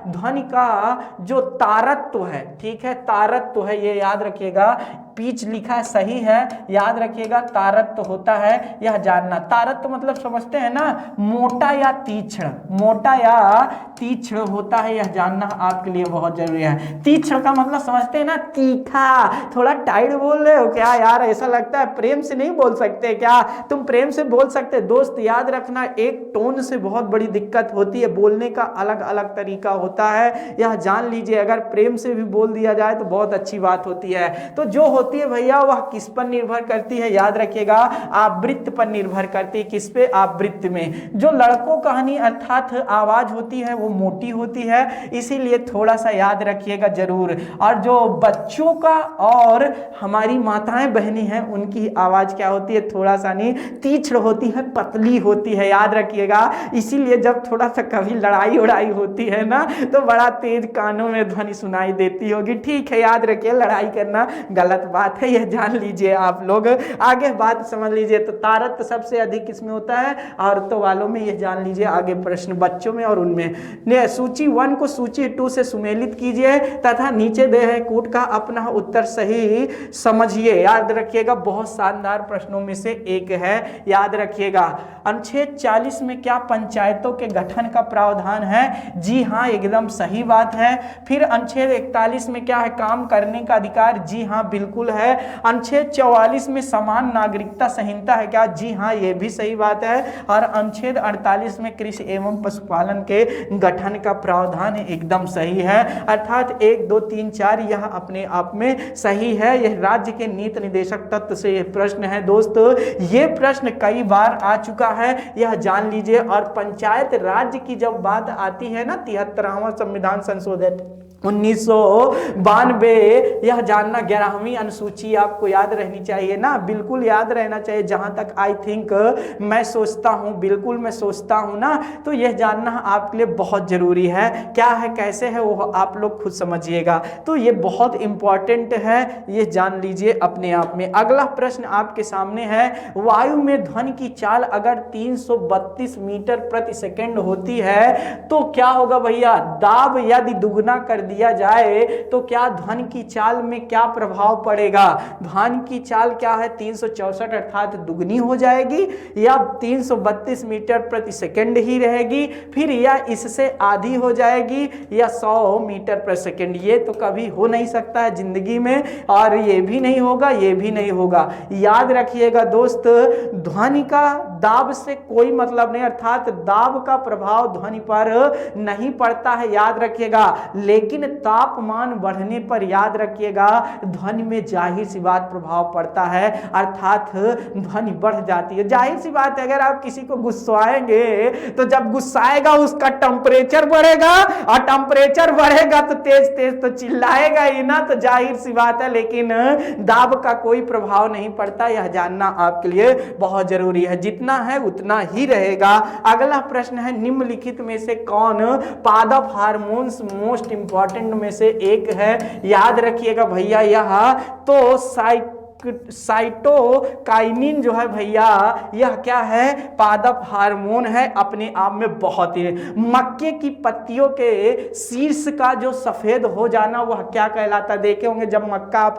ध्वनि का जो तारत्व है, ठीक है, तारत्व है, ये याद रखिएगा, पीच लिखा है, सही है, याद रखिएगा। तारत्व होता है यह जानना। तारत्व मतलब समझते हैं ना, मोटा या तीक्ष्ण, मोटा या तीक्ष्ण होता है, यह जानना आपके लिए बहुत जरूरी है। तीक्ष्ण का मतलब समझते हैं ना, तीखा। थोड़ा टाइट बोल रहे हो क्या यार, ऐसा लगता है प्रेम से नहीं बोल सकते क्या? तुम प्रेम से बोल सकते दोस्त, याद रखना एक टोन से बहुत बड़ी दिक्कत होती है, बोलने का अलग अलग तरीका होता है, यह जान लीजिए। अगर प्रेम से भी बोल दिया जाए तो बहुत अच्छी बात होती है। तो जो होती है भैया वह किस पर निर्भर करती है, याद रखिएगा, आवृत्ति पर निर्भर करती है। किस पे? आवृत्ति में। जो लड़कों कहानी अर्थात आवाज होती है वो मोटी होती है, इसीलिए थोड़ा सा याद रखिएगा जरूर। और जो बच्चों का और हमारी माताएं बहनें हैं उनकी आवाज क्या होती है, थोड़ा सा नहीं, तीक्ष्ण होती है, पतली होती है, याद रखिएगा। इसीलिए जब थोड़ा सा कभी लड़ाई उड़ाई होती है ना तो बड़ा तेज कानों में ध्वनि सुनाई देती होगी। ठीक है, याद रखिए, लड़ाई करना गलत बात है, यह जान लीजिए आप लोग। आगे बात समझ लीजिए। तो तारत्व सबसे अधिक किसमें होता है? औरतों वालों में, यह जान लीजिए। आगे प्रश्न बच्चों में और उनमें। सूची 1 को सूची 2 से सुमेलित कीजिए तथा नीचे दे है कूट का अपना उत्तर सही समझिए। याद रखिएगा, बहुत शानदार प्रश्नों में से एक है, याद रखिएगा। अनुच्छेद 40 में क्या पंचायतों के गठन का प्रावधान है? जी हाँ, एकदम सही बात है। फिर अनुच्छेद 41 में क्या है? काम करने का अधिकार। जी हाँ, बिल्कुल है। अनुच्छेद 44 में समान नागरिकता संहिता है क्या? जी हाँ, ये भी सही बात है। और अनुच्छेद 48 में कृषि एवं पशुपालन के गठन का प्रावधान है, एकदम सही है। अर्थात 1 2 3 4 यह अपने आप में सही है। यह राज्य के नीति निदेशक तत्व से यह प्रश्न है दोस्तों। ये प्रश्न कई बार आ चुका है, यह जान लीजिए। और पंचायत राज्य की जब बात आती है ना, 73वां संविधान संशोधन 1992, यह जानना 11वीं अनुसूची आपको याद रहनी चाहिए ना, बिल्कुल याद रहना चाहिए। जहां तक आई थिंक मैं सोचता हूं, बिल्कुल मैं सोचता हूं ना, तो यह जानना आपके लिए बहुत जरूरी है। क्या है, कैसे है, वो आप लोग खुद समझिएगा। तो ये बहुत इंपॉर्टेंट है, ये जान लीजिए अपने आप में। अगला प्रश्न आपके सामने है, वायु में ध्वनि की चाल अगर 332 मीटर प्रति सेकंड होती है तो क्या होगा भैया? दाब यदि दुगना कर दिया जाए तो क्या ध्वनि की चाल में क्या प्रभाव पड़ेगा? ध्वनि की चाल क्या है? 364 अर्थात दुगनी हो जाएगी, या 332 मीटर प्रति सेकंड ही रहेगी, फिर या इससे आधी हो जाएगी, या 100 मीटर प्रति सेकंड। ये तो कभी हो नहीं सकता है जिंदगी में, और ये भी नहीं होगा, ये भी नहीं होगा। याद रखिएगा दोस्त, ध्वनि का दाब से कोई मतलब नहीं, अर्थात दाब का प्रभाव ध्वनि पर नहीं पड़ता है, याद रखिएगा। लेकिन तापमान बढ़ने पर याद रखिएगा ध्वनि में जाहिर सी बात प्रभाव पड़ता है, अर्थात ध्वनि बढ़ जाती है। जाहिर सी बात है, अगर आप किसी को गुस्साएंगे तो जब गुस्साएगा उसका टेम्परेचर बढ़ेगा, और टेम्परेचर बढ़ेगा तो तेज तेज तो चिल्लाएगा ही ना, तो जाहिर सी बात है। लेकिन दाब का कोई प्रभाव नहीं पड़ता, यह जानना आपके लिए बहुत जरूरी है। जितना है उतना ही रहेगा। अगला प्रश्न है, निम्नलिखित में से कौन पादप हार्मोन्स मोस्ट इंपॉर्टेंट में से एक है? याद रखिएगा भैया, यह तो साइटोकाइनिन जो है भैया, यह क्या है? पादप हार्मोन है, अपने आप में बहुत ही। मक्के की पत्तियों के शीर्ष का जो सफेद हो जाना वह क्या कहलाता है? देखे होंगे जब मक्का आप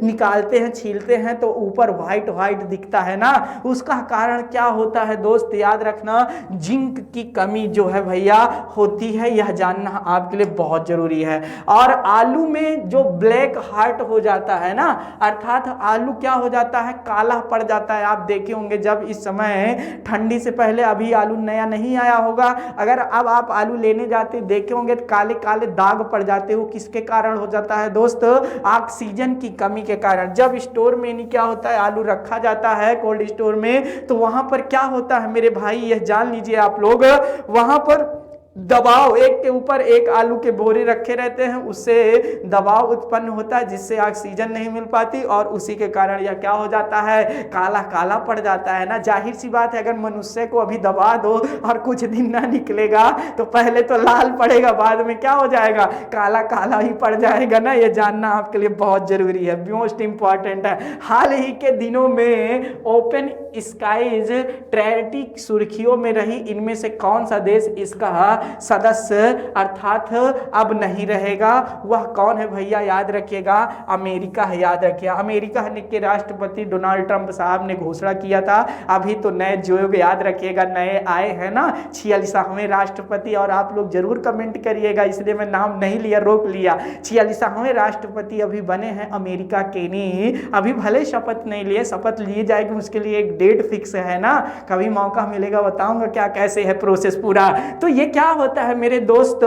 निकालते हैं, छीलते हैं तो ऊपर व्हाइट व्हाइट दिखता है ना, उसका कारण क्या होता है दोस्त? याद रखना, जिंक की कमी जो है भैया होती है, यह जानना आपके लिए बहुत जरूरी है। और आलू में जो ब्लैक हार्ट हो जाता है ना, अर्थात आलू क्या हो जाता है? काला पड़ जाता है। आप देखे होंगे जब इस समय ठंडी से पहले, अभी आलू नया नहीं आया होगा, अगर अब आप आलू लेने जाते देखे होंगे तो काले काले दाग पड़ जाते हो। किसके कारण हो जाता है दोस्त? ऑक्सीजन की कमी के कारण। जब स्टोर में नहीं क्या होता है, आलू रखा जाता है कोल्ड स्टोर में, तो वहां पर क्या होता है मेरे भाई, यह जान लीजिए आप लोग, वहां पर दबाव, एक के ऊपर एक आलू के बोरे रखे रहते हैं, उससे दबाव उत्पन्न होता है जिससे ऑक्सीजन नहीं मिल पाती, और उसी के कारण यह क्या हो जाता है? काला काला पड़ जाता है ना। जाहिर सी बात है, अगर मनुष्य को अभी दबा दो और कुछ दिन ना निकलेगा तो पहले तो लाल पड़ेगा, बाद में क्या हो जाएगा? काला काला ही पड़ जाएगा ना। यह जानना आपके लिए बहुत जरूरी है, मोस्ट इंपॉर्टेंट है। हाल ही के दिनों में ओपन स्काईज ट्रेरिटी सुर्खियों में रही, इनमें से कौन सा देश इसका सदस्य अर्थात अब नहीं रहेगा, वह कौन है भैया? याद रखिएगा अमेरिका है। याद रखिए अमेरिका के राष्ट्रपति डोनाल्ड ट्रंप साहब ने घोषणा किया था, अभी तो नए जो याद रखिएगा नए आए हैं ना 46वें राष्ट्रपति, और आप लोग जरूर कमेंट करिएगा, इसलिए मैं नाम नहीं लिया, रोक लिया। 46वें राष्ट्रपति अभी बने हैं अमेरिका के, नहीं अभी भले शपथ नहीं लिए, शपथ लिए जाएगी, उसके लिए एक डेट फिक्स है ना, कभी मौका मिलेगा बताऊंगा क्या कैसे है प्रोसेस पूरा। तो ये क्या होता है मेरे दोस्त,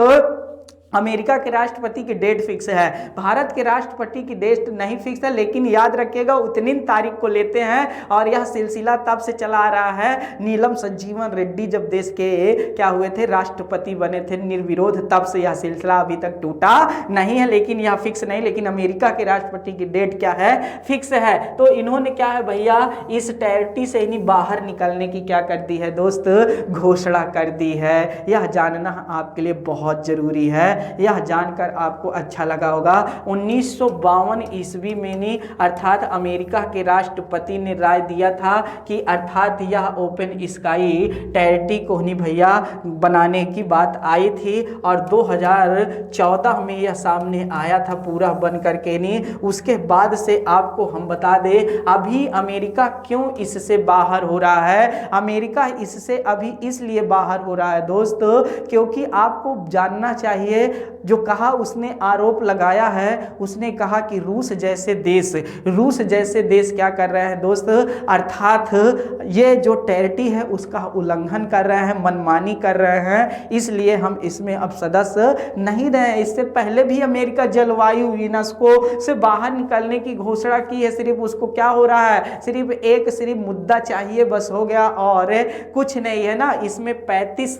अमेरिका के राष्ट्रपति की डेट फिक्स है, भारत के राष्ट्रपति की डेट नहीं फिक्स है, लेकिन याद रखिएगा उतनी तारीख को लेते हैं। और यह सिलसिला तब से चला आ रहा है, नीलम संजीवन रेड्डी जब देश के क्या हुए थे, राष्ट्रपति बने थे निर्विरोध, तब से यह सिलसिला अभी तक टूटा नहीं है, लेकिन यह फिक्स नहीं, लेकिन अमेरिका के राष्ट्रपति की डेट क्या है, फिक्स है। तो इन्होंने क्या है भैया, इस टेरिटरी से इन्हीं बाहर निकलने की क्या कर दी है दोस्त, घोषणा कर दी है। यह जानना आपके लिए बहुत जरूरी है, यह जानकर आपको अच्छा लगा होगा। 1952 ईस्वी में नहीं, अर्थात अमेरिका के राष्ट्रपति ने राय दिया था कि अर्थात यह ओपन स्काई टेरिटरी को नहीं भैया बनाने की बात आई थी, और 2014 में यह सामने आया था पूरा बन करके नहीं। उसके बाद से आपको हम बता दें अभी अमेरिका क्यों इससे बाहर हो रहा है, अमेरिका इससे अभी इसलिए बाहर हो रहा है दोस्त, क्योंकि आपको जानना चाहिए जो कहा उसने आरोप लगाया है, उसने कहा कि रूस जैसे देश क्या कर रहे हैं दोस्त, अर्थात ये जो टेरिटरी है उसका उल्लंघन कर रहे हैं, मनमानी कर रहे हैं, इसलिए हम इसमें अब सदस्य नहीं रहे। इससे पहले भी अमेरिका जलवायु यूनेस्को से बाहर निकलने की घोषणा की है, सिर्फ उसको क्या हो रहा है, सिर्फ मुद्दा चाहिए बस हो गया, और कुछ नहीं है ना। इसमें 35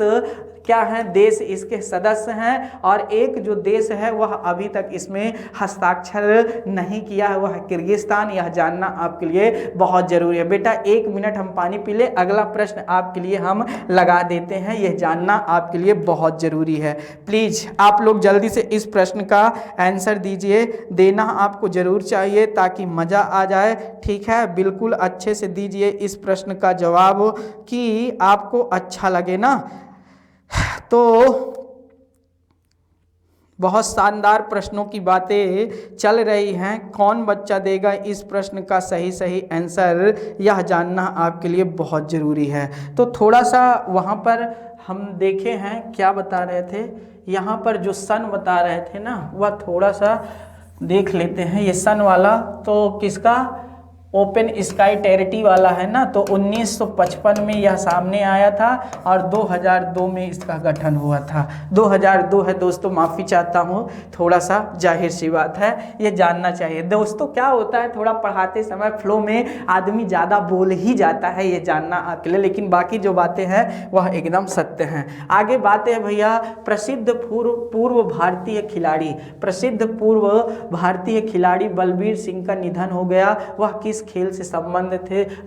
क्या है देश इसके सदस्य हैं, और एक जो देश है वह अभी तक इसमें हस्ताक्षर नहीं किया है, वह किर्गिस्तान। यह जानना आपके लिए बहुत जरूरी है। बेटा 1 मिनट हम पानी पी ले, अगला प्रश्न आपके लिए हम लगा देते हैं, यह जानना आपके लिए बहुत जरूरी है। प्लीज आप लोग जल्दी से इस प्रश्न का आंसर दीजिए, देना आपको जरूर चाहिए ताकि मजा आ जाए, ठीक है। बिल्कुल अच्छे से दीजिए इस प्रश्न का जवाब कि आपको अच्छा लगे ना। तो बहुत शानदार प्रश्नों की बातें चल रही हैं, कौन बच्चा देगा इस प्रश्न का सही आंसर, यह जानना आपके लिए बहुत ज़रूरी है। तो थोड़ा सा वहाँ पर हम देखे हैं क्या बता रहे थे, यहाँ पर जो सन बता रहे थे ना, वह थोड़ा सा देख लेते हैं। ये सन वाला तो किसका, ओपन स्काई टेरिटरी वाला है ना, तो 1955 में यह सामने आया था, और 2002 में इसका गठन हुआ था। 2002 है दोस्तों, माफ़ी चाहता हूँ, थोड़ा सा जाहिर सी बात है, ये जानना चाहिए दोस्तों। क्या होता है थोड़ा पढ़ाते समय फ्लो में आदमी ज़्यादा बोल ही जाता है, ये जानना आपके लिए, लेकिन बाकी जो बातें हैं वह एकदम सत्य हैं। आगे बातें हैं भैया, प्रसिद्ध पूर्व भारतीय खिलाड़ी बलबीर सिंह का निधन हो गया। वह किस खेल से संबंध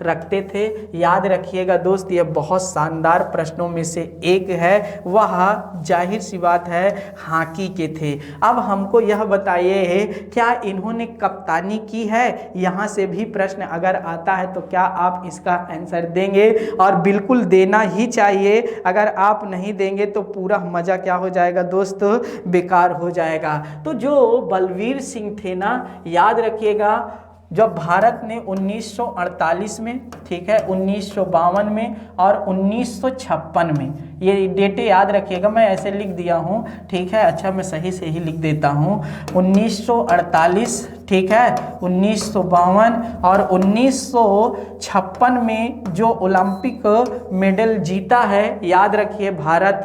रखते थे, याद रखिएगा दोस्त, यह बहुत शानदार प्रश्नों में से एक है। वह जाहिर सी बात है हॉकी के थे। अब हमको यह बताइए क्या इन्होंने कप्तानी की है, यहाँ से भी प्रश्न अगर आता है तो क्या आप इसका आंसर देंगे, और बिल्कुल देना ही चाहिए। अगर आप नहीं देंगे तो पूरा मजा क्या हो जाएगा दोस्त, बेकार हो जाएगा। तो जो बलबीर सिंह थे ना, याद रखिएगा जब भारत ने 1948 में, ठीक है, 1952 में और 1956 में, ये डेटें याद रखिएगा, मैं ऐसे लिख दिया हूँ, ठीक है। अच्छा मैं सही से ही लिख देता हूँ, 1948, ठीक है, 1952 और 1956 में जो ओलंपिक मेडल जीता है, याद रखिए भारत,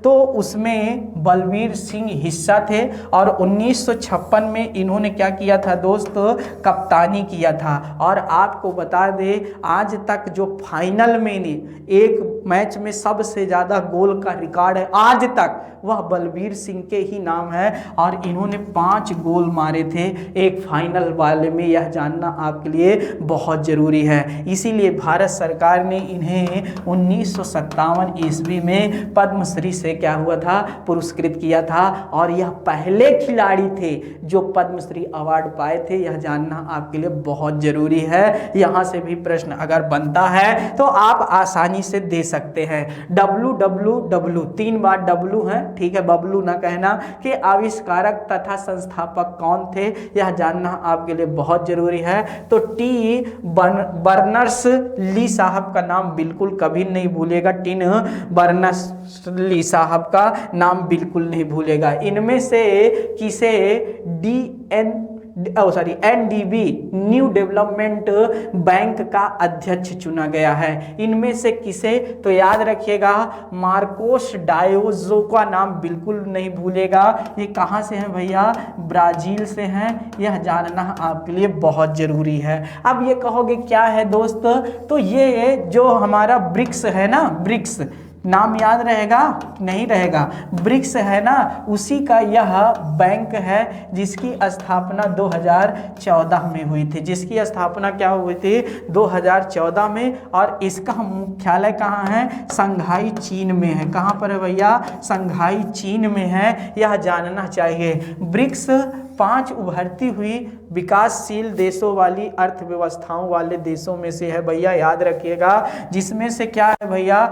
तो उसमें बलबीर सिंह हिस्सा थे, और 1956 में इन्होंने क्या किया था दोस्त, कप्तानी किया था। और आपको बता दे आज तक जो फाइनल में ने एक मैच में सबसे ज़्यादा गोल का रिकॉर्ड है आज तक, वह बलबीर सिंह के ही नाम है, और इन्होंने 5 गोल मारे थे एक फाइनल वाले में यह जानना आपके लिए बहुत ज़रूरी है। इसीलिए भारत सरकार ने इन्हें 1957 ईस्वी में पद्मश्री से क्या हुआ था, पुरस्कृत किया था और यह पहले खिलाड़ी थे जो पद्मश्री अवार्ड पाए थे। यह जानना आपके लिए बहुत ज़रूरी है। यहाँ से भी प्रश्न अगर बनता है तो आप आसानी से दे सकते हैं। WWW 3 बार W है, ठीक है, बबलू ना कहना, कि आविष्कारक तथा संस्थापक कौन थे, यह जानना आपके लिए बहुत जरूरी है। तो टी बर्नर्स ली साहब का नाम बिल्कुल कभी नहीं भूलेगा, टिन बर्नर्स ली साहब का नाम बिल्कुल नहीं भूलेगा। इनमें से किसे NDB न्यू डेवलपमेंट बैंक का अध्यक्ष चुना गया है? इनमें से किसे, तो याद रखिएगा मार्कोस डायोजो का नाम बिल्कुल नहीं भूलेगा। ये कहाँ से हैं भैया, ब्राजील से हैं, यह जानना आपके लिए बहुत जरूरी है। अब ये कहोगे क्या है दोस्त, तो ये जो हमारा ब्रिक्स है ना, ब्रिक्स नाम याद रहेगा, नहीं रहेगा, ब्रिक्स है ना, उसी का यह बैंक है जिसकी स्थापना 2014 में हुई थी। जिसकी स्थापना क्या हुई थी, 2014 में, और इसका मुख्यालय कहाँ है, शंघाई चीन में है। कहाँ पर है भैया, शंघाई चीन में है, यह जानना चाहिए। ब्रिक्स 5 उभरती हुई विकासशील देशों वाली अर्थव्यवस्थाओं वाले देशों में से है भैया, याद रखिएगा। जिसमें से क्या है भैया,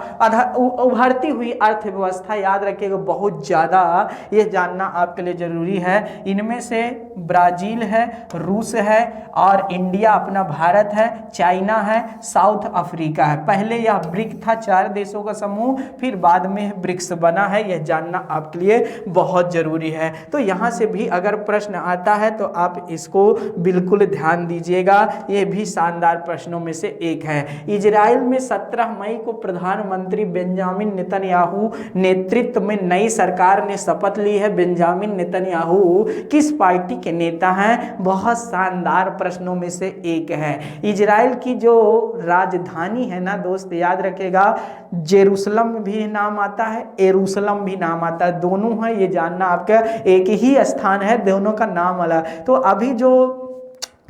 उभरती हुई अर्थव्यवस्था, याद रखिएगा बहुत ज़्यादा, ये जानना आपके लिए ज़रूरी है। इनमें से ब्राज़ील है, रूस है, और इंडिया अपना भारत है, चाइना है, साउथ अफ्रीका है। पहले यह ब्रिक था, 4 देशों का समूह, फिर बाद में ब्रिक्स बना है, यह जानना आपके लिए बहुत ज़रूरी है। तो यहाँ से भी अगर प्रश्न आता है तो आप इसको बिल्कुल ध्यान दीजिएगा, ये भी शानदार प्रश्नों में से एक है। इजराइल में 17 मई को प्रधानमंत्री बेंजामिन नेतन्याहू नेतृत्व में नई सरकार ने शपथ ली है। बेंजामिन नेतन्याहू किस पार्टी के नेता हैं, बहुत शानदार प्रश्नों में से एक है। इजराइल की जो राजधानी है ना दोस्त, याद रखिएगा, जेरूसलम भी नाम आता है, एरूसलम भी नाम आता है, दोनों है, ये जानना आपका, एक ही स्थान है, दोनों का नाम अलग। तो अभी जो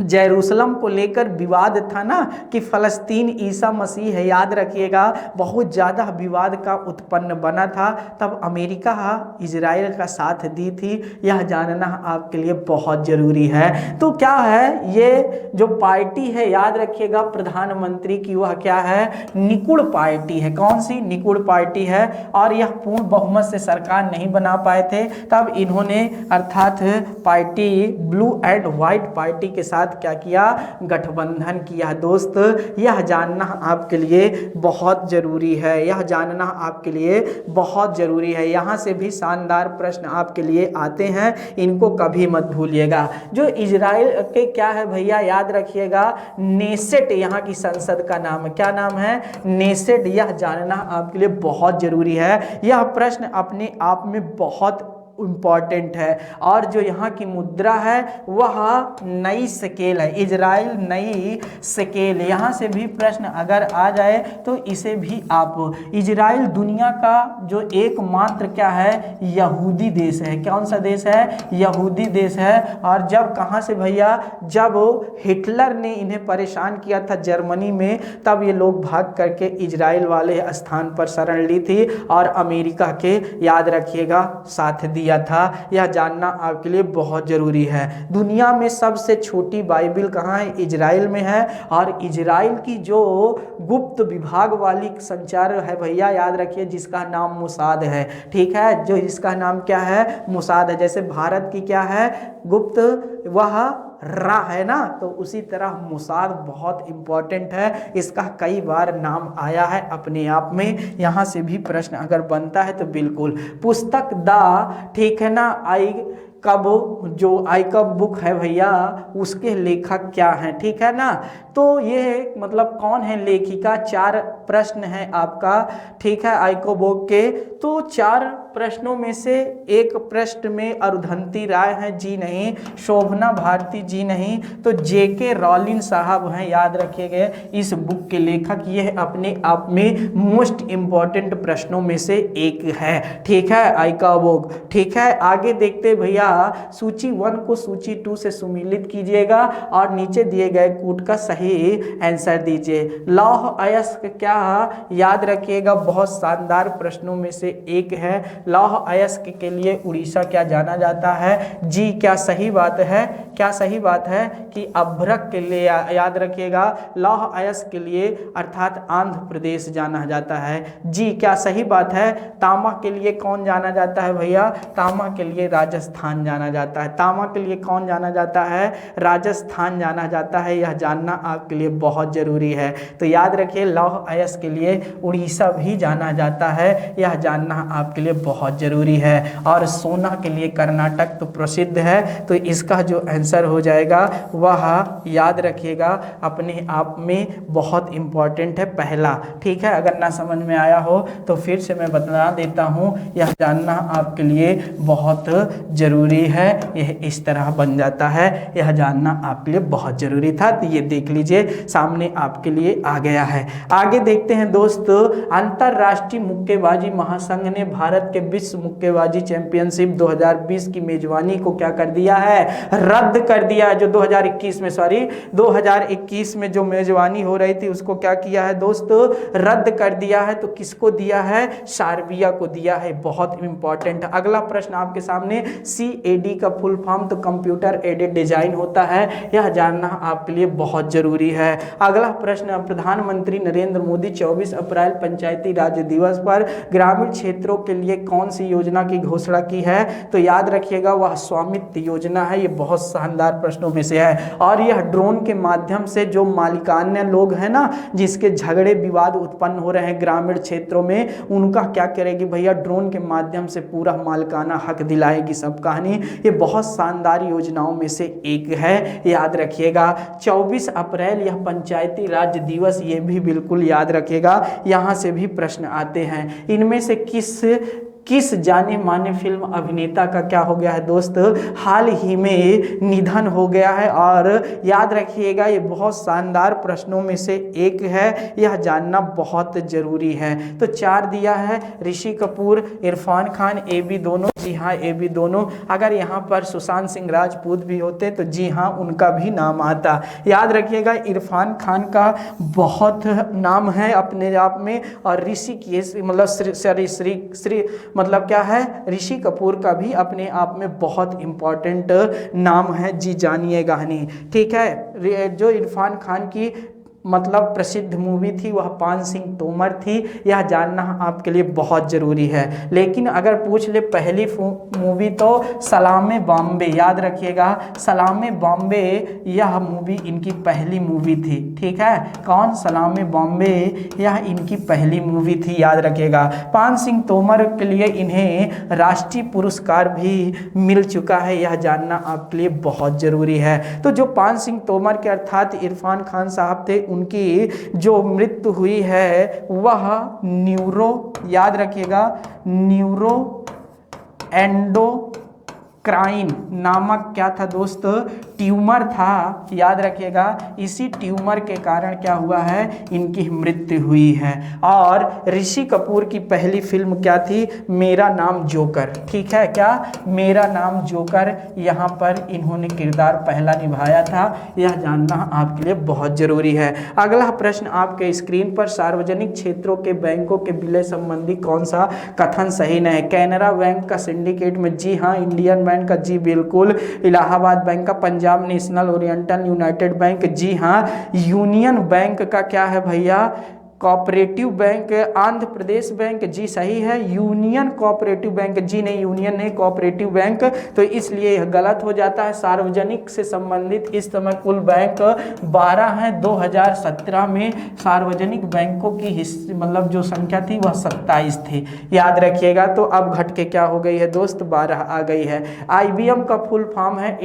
जेरूसलम को लेकर विवाद था ना कि फलस्तीन ईसा मसीह है, याद रखिएगा, बहुत ज़्यादा विवाद का उत्पन्न बना था, तब अमेरिका इजराइल का साथ दी थी, यह जानना आपके लिए बहुत ज़रूरी है। तो क्या है, ये जो पार्टी है, याद रखिएगा प्रधानमंत्री की, वह क्या है, निकुड़ पार्टी है। कौन सी, निकुड़ पार्टी है, और यह पूर्ण बहुमत से सरकार नहीं बना पाए थे, तब इन्होंने अर्थात party blue and white party के साथ क्या किया, गठबंधन किया। दोस्त यह जानना आपके लिए बहुत जरूरी है, यह जानना आपके लिए बहुत जरूरी है। यहाँ से भी शानदार प्रश्न आपके लिए आते हैं, इनको कभी मत भूलिएगा। जो इजराइल के क्या है भैया, याद रखिएगा, नेसेट यहाँ की संसद का नाम है। क्या नाम है, नेसेट, यह जानना आपके लिए बहुत जरूरी है। यह प्रश्न अपने आप में बहुत इम्पॉर्टेंट है। और जो यहाँ की मुद्रा है वह नई स्केल है, इजराइल नई स्केल। यहाँ से भी प्रश्न अगर आ जाए तो इसे भी आप, इजराइल दुनिया का जो एकमात्र क्या है, यहूदी देश है। कौन सा देश है, यहूदी देश है। और जब कहाँ से भैया, जब हिटलर ने इन्हें परेशान किया था जर्मनी में, तब ये लोग भाग करके इजराइल वाले स्थान पर शरण ली थी और अमेरिका के, याद रखिएगा, साथ दिया था। यह जानना आपके लिए बहुत जरूरी है। दुनिया में सबसे छोटी बाइबिल कहाँ है, इजराइल में है। और इजराइल की जो गुप्त विभाग वाली संचार है भैया, याद रखिए, जिसका नाम मुसाद है, ठीक है, जो इसका नाम क्या है, मुसाद है। जैसे भारत की क्या है, गुप्त, वह रा है ना, तो उसी तरह मुसाद बहुत इंपॉर्टेंट है, इसका कई बार नाम आया है अपने आप में। यहाँ से भी प्रश्न अगर बनता है तो बिल्कुल। पुस्तक द, ठीक है ना, आई कब, जो आई कब बुक है भैया, उसके लेखक क्या हैं, ठीक है ना। तो ये मतलब कौन है लेखिका, 4 प्रश्न है आपका, ठीक है, आई कब बुक के। तो 4 प्रश्नों में से एक प्रश्न में अरुंधति राय है, जी नहीं। शोभना भारती, जी नहीं। तो जेके रॉलिन साहब हैं, याद रखिएगा इस बुक के लेखक। ये अपने आप में मोस्ट इंपॉर्टेंट प्रश्नों में से एक है, ठीक है, आइकाबोग। ठीक है, आगे देखते भैया, सूची 1 को सूची 2 से सुमिलित कीजिएगा और नीचे दिए गए कूट का सही आंसर दीजिए। लौह अयस्क क्या, याद रखिएगा बहुत शानदार प्रश्नों में से एक है। लौह अयस्क के लिए उड़ीसा क्या जाना जाता है, जी। क्या सही बात है, क्या सही बात है कि अभ्रक के लिए, याद रखिएगा लौह अयस्क के लिए अर्थात आंध्र प्रदेश जाना जाता है, जी। क्या सही बात है। तांबा के लिए कौन जाना जाता है भैया, तांबा के लिए राजस्थान जाना जाता है। तांबा के लिए कौन जाना जाता है, राजस्थान जाना जाता है। यह जानना आपके लिए बहुत जरूरी है। तो याद रखिए लौह अयस्क के लिए उड़ीसा भी जाना जाता है, यह जानना आपके लिए बहुत जरूरी है। और सोना के लिए कर्नाटक तो प्रसिद्ध है, तो इसका जो आंसर हो जाएगा वह याद रखिएगा अपने आप में बहुत इंपॉर्टेंट है, पहला। ठीक है, अगर ना समझ में आया हो तो फिर से मैं बता देता हूँ, यह जानना आपके लिए बहुत जरूरी है। यह इस तरह बन जाता है, यह जानना आपके लिए बहुत जरूरी था। तो ये देख लीजिए सामने आपके लिए आ गया है। आगे देखते हैं दोस्त, अंतरराष्ट्रीय मुक्केबाजी महासंघ ने भारत के विश्व मुक्केबाजी चैंपियनशिप 2020 की मेजबानी को क्या कर दिया है, रद्द कर दिया है। जो 2021 में जो मेजबानी हो रही थी उसको क्या किया है दोस्त, रद्द कर दिया है। तो किसको दिया है, सार्बिया को दिया है, बहुत इंपॉर्टेंट। अगला प्रश्न आपके सामने, CAD का फुल फॉर्म तो कंप्यूटर एडेड डिजाइन होता है, यह जानना आपके लिए बहुत जरूरी है। अगला प्रश्न, प्रधानमंत्री नरेंद्र मोदी 24 अप्रैल पंचायती राज दिवस पर ग्रामीण क्षेत्रों के लिए कौन सी योजना की घोषणा की है, तो याद रखिएगा वह स्वामित्व योजना है। ये बहुत शानदार प्रश्नों में से है। और यह ड्रोन के माध्यम से जो मालिकान्य लोग हैं ना, जिसके झगड़े विवाद उत्पन्न हो रहे हैं ग्रामीण क्षेत्रों में, उनका क्या करेगी भैया, ड्रोन के माध्यम से पूरा मालिकाना हक दिलाएगी सब कहानी। ये बहुत शानदार योजनाओं में से एक है, याद रखिएगा। 24 अप्रैल यह पंचायती राज दिवस, ये भी बिल्कुल याद रखिएगा, यहाँ से भी प्रश्न आते हैं। इनमें से किस जाने माने फिल्म अभिनेता का क्या हो गया है दोस्त, हाल ही में निधन हो गया है। और याद रखिएगा ये बहुत शानदार प्रश्नों में से एक है, यह जानना बहुत जरूरी है। तो 4 दिया है, ऋषि कपूर, इरफान खान, AB दोनों, जी हाँ AB दोनों। अगर यहाँ पर सुशांत सिंह राजपूत भी होते तो जी हाँ उनका भी नाम आता। याद रखिएगा इरफान खान का बहुत नाम है अपने आप में, और ऋषि की मतलब श्री मतलब क्या है, ऋषि कपूर का भी अपने आप में बहुत इंपॉर्टेंट नाम है, जी जानिएगा नहीं। ठीक है, जो इरफान खान की मतलब प्रसिद्ध मूवी थी वह पान सिंह तोमर थी, यह जानना आपके लिए बहुत ज़रूरी है। लेकिन अगर पूछ ले पहली मूवी तो सलामे बॉम्बे, याद रखिएगा सलामे बॉम्बे, यह मूवी इनकी पहली मूवी थी। ठीक है, कौन, सलामे बॉम्बे, यह इनकी पहली मूवी थी, याद रखिएगा। पान सिंह तोमर के लिए इन्हें राष्ट्रीय पुरस्कार भी मिल चुका है, यह जानना आपके लिए बहुत ज़रूरी है। तो जो पान सिंह तोमर के अर्थात इरफान खान साहब थे, उनकी जो मृत्यु हुई है वह याद रखिएगा न्यूरो एंडोक्राइन नामक क्या था दोस्त, ट्यूमर था, याद रखिएगा। इसी ट्यूमर के कारण क्या हुआ है, इनकी मृत्यु हुई है। और ऋषि कपूर की पहली फिल्म क्या थी, मेरा नाम जोकर। ठीक है, क्या, मेरा नाम जोकर, यहाँ पर इन्होंने किरदार पहला निभाया था, यह जानना आपके लिए बहुत जरूरी है। अगला प्रश्न आपके स्क्रीन पर, सार्वजनिक क्षेत्रों के बैंकों के विलय संबंधी कौन सा कथन सही नहीं है। कैनरा बैंक का सिंडिकेट में, जी हाँ। इंडियन बैंक का, जी बिल्कुल। इलाहाबाद बैंक का, Punjab national oriental united bank, जी हाँ। यूनियन बैंक का क्या है भैया, cooperative bank, Andhra Pradesh bank, जी सही है। यूनियन कोऑपरेटिव बैंक, जी नहीं, यूनियन नहीं, कोऑपरेटिव बैंक, तो इसलिए यह गलत हो जाता है। सार्वजनिक से संबंधित इस समय कुल बैंक 12 हैं। 2017 में सार्वजनिक बैंकों की मतलब जो संख्या थी वह 27 थी, याद रखिएगा। तो अब घट के क्या हो गई है दोस्त, 12 आ गई है। IBM का फुल फॉर्म है